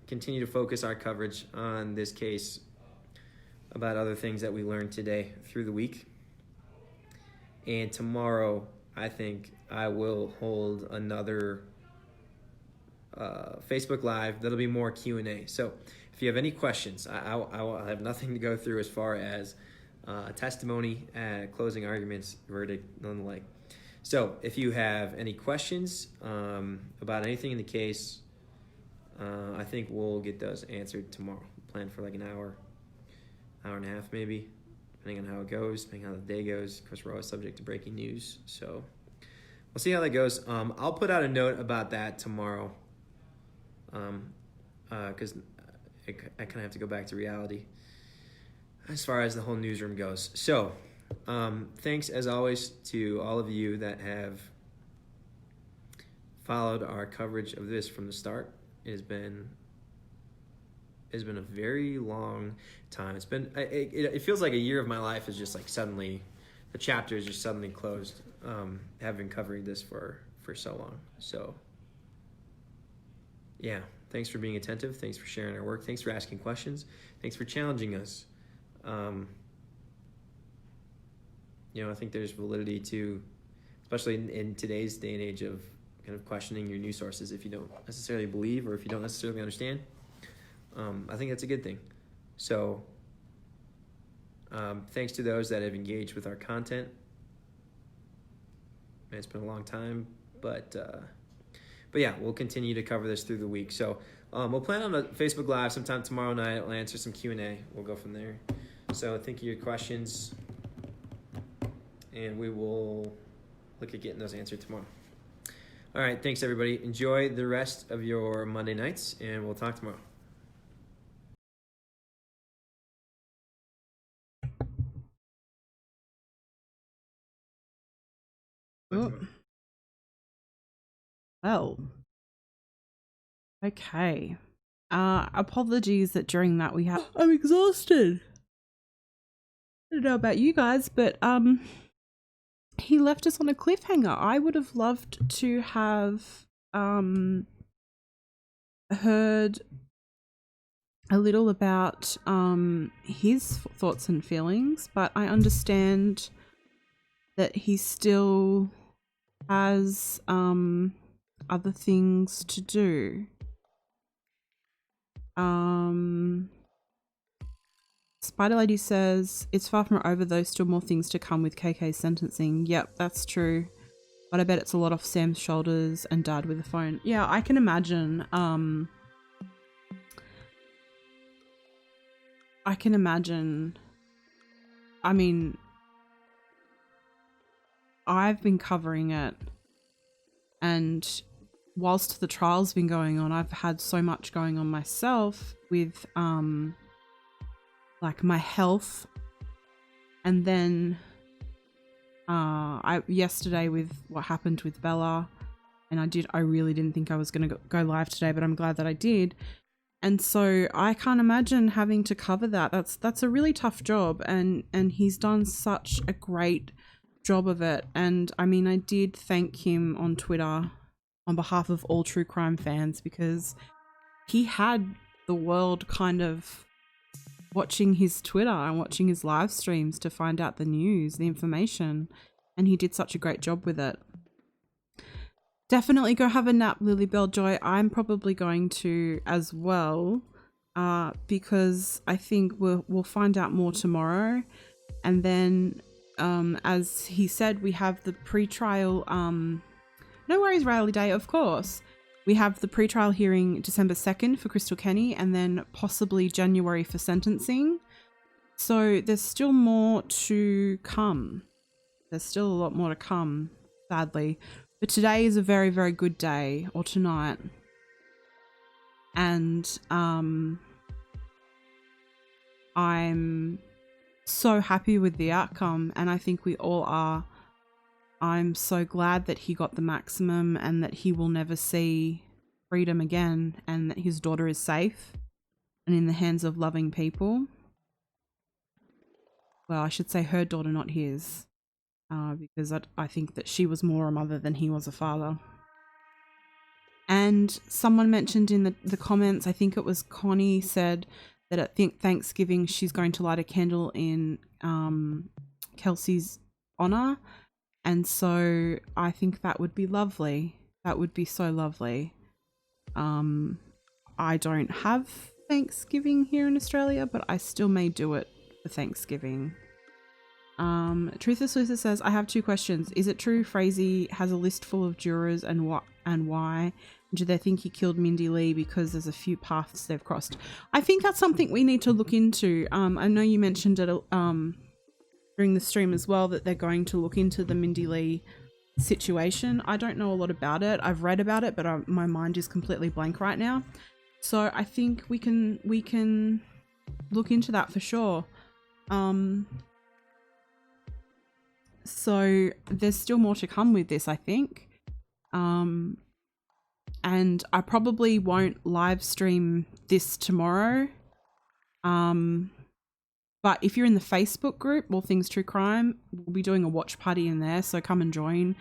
continue to focus our coverage on this case about other things that we learned today through the week. And tomorrow, I think I will hold another Facebook Live. That'll be more Q&A. So if you have any questions, I will have nothing to go through as far as testimony, closing arguments, verdict, none the like. So if you have any questions about anything in the case, I think we'll get those answered tomorrow. Plan for like an hour and a half maybe, depending on how it goes, depending on how the day goes. Of course, we're always subject to breaking news. So we'll see how that goes. I'll put out a note about that tomorrow, because I kind of have to go back to reality as far as the whole newsroom goes. So thanks as always to all of you that have followed our coverage of this from the start. It's been a very long time. It feels like a year of my life is just like suddenly, the chapter is just suddenly closed, having covering this for so long. So yeah, thanks for being attentive. Thanks for sharing our work. Thanks for asking questions. Thanks for challenging us. I think there's validity to, especially in today's day and age of kind of questioning your news sources if you don't necessarily believe or if you don't necessarily understand. I think that's a good thing. So thanks to those that have engaged with our content. Man, it's been a long time, but yeah, we'll continue to cover this through the week. So we'll plan on a Facebook Live sometime tomorrow night. I'll answer some Q&A. We'll go from there. So think of your questions, and we will look at getting those answered tomorrow. All right, thanks everybody. Enjoy the rest of your Monday nights, and we'll talk tomorrow. Oh. Well, okay. Apologies that during that we have. I'm exhausted. I don't know about you guys, but he left us on a cliffhanger. I would have loved to have heard a little about his thoughts and feelings, but I understand that he still has other things to do. Spider Lady says, it's far from over though, still more things to come with KK's sentencing. Yep, that's true. But I bet it's a lot off Sam's shoulders and Dad with the phone. Yeah, I can imagine. I mean, I've been covering it, and whilst the trial's been going on, I've had so much going on myself with like my health, and then yesterday with what happened with Bella, and I really didn't think I was going to go live today, but I'm glad that I did. And so I can't imagine having to cover that. That's a really tough job, and he's done such a great job of it. And I mean, I did thank him on Twitter on behalf of all true crime fans, because he had the world kind of watching his Twitter and watching his live streams to find out the news, the information, and he did such a great job with it. Definitely go have a nap, Lily Bell Joy. I'm probably going to as well. because I think we'll find out more tomorrow. And then, as he said, we have the pre-trial. No worries, Riley Day, of course. We have the pre-trial hearing December 2nd for Crystal Kenny, and then possibly January for sentencing. So there's still more to come. There's still a lot more to come, sadly. But today is a very, very good day, or tonight. And I'm so happy with the outcome, and I think we all are. I'm so glad that he got the maximum and that he will never see freedom again, and that his daughter is safe and in the hands of loving people. Well, I should say her daughter, not his, because I think that she was more a mother than he was a father. And someone mentioned in the comments, I think it was Connie, said that at Thanksgiving she's going to light a candle in Kelsey's honor. And so I think that would be lovely. That would be so lovely. I don't have Thanksgiving here in Australia, but I still may do it for Thanksgiving. Truthless Luther says, I have 2 questions. Is it true Frazee has a list full of jurors, and why? Do they think he killed Mindy Lee because there's a few paths they've crossed? I think that's something we need to look into. I know you mentioned it during the stream as well, that they're going to look into the Mindy Lee situation. I don't know a lot about it. I've read about it, but my mind is completely blank right now. So I think we can look into that for sure. So there's still more to come with this, I think. And I probably won't live stream this tomorrow. But if you're in the Facebook group, All Things True Crime, we'll be doing a watch party in there. So come and join.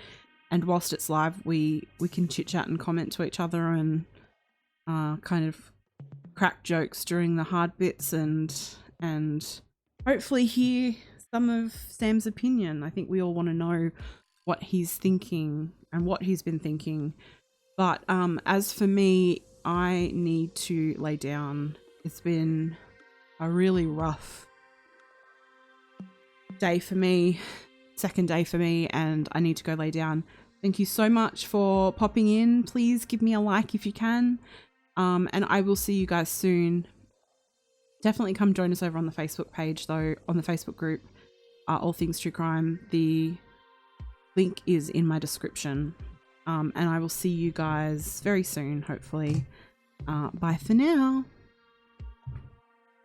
And whilst it's live, we can chit chat and comment to each other and kind of crack jokes during the hard bits and hopefully hear some of Sam's opinion. I think we all want to know what he's thinking and what he's been thinking. But as for me, I need to lay down. It's been a really rough day for me, second day for me, and I need to go lay down. Thank you so much for popping in. Please give me a like if you can. And I will see you guys soon. Definitely come join us over on the Facebook page, though, on the Facebook group, All Things True Crime. The link is in my description. And I will see you guys very soon, hopefully. Bye for now.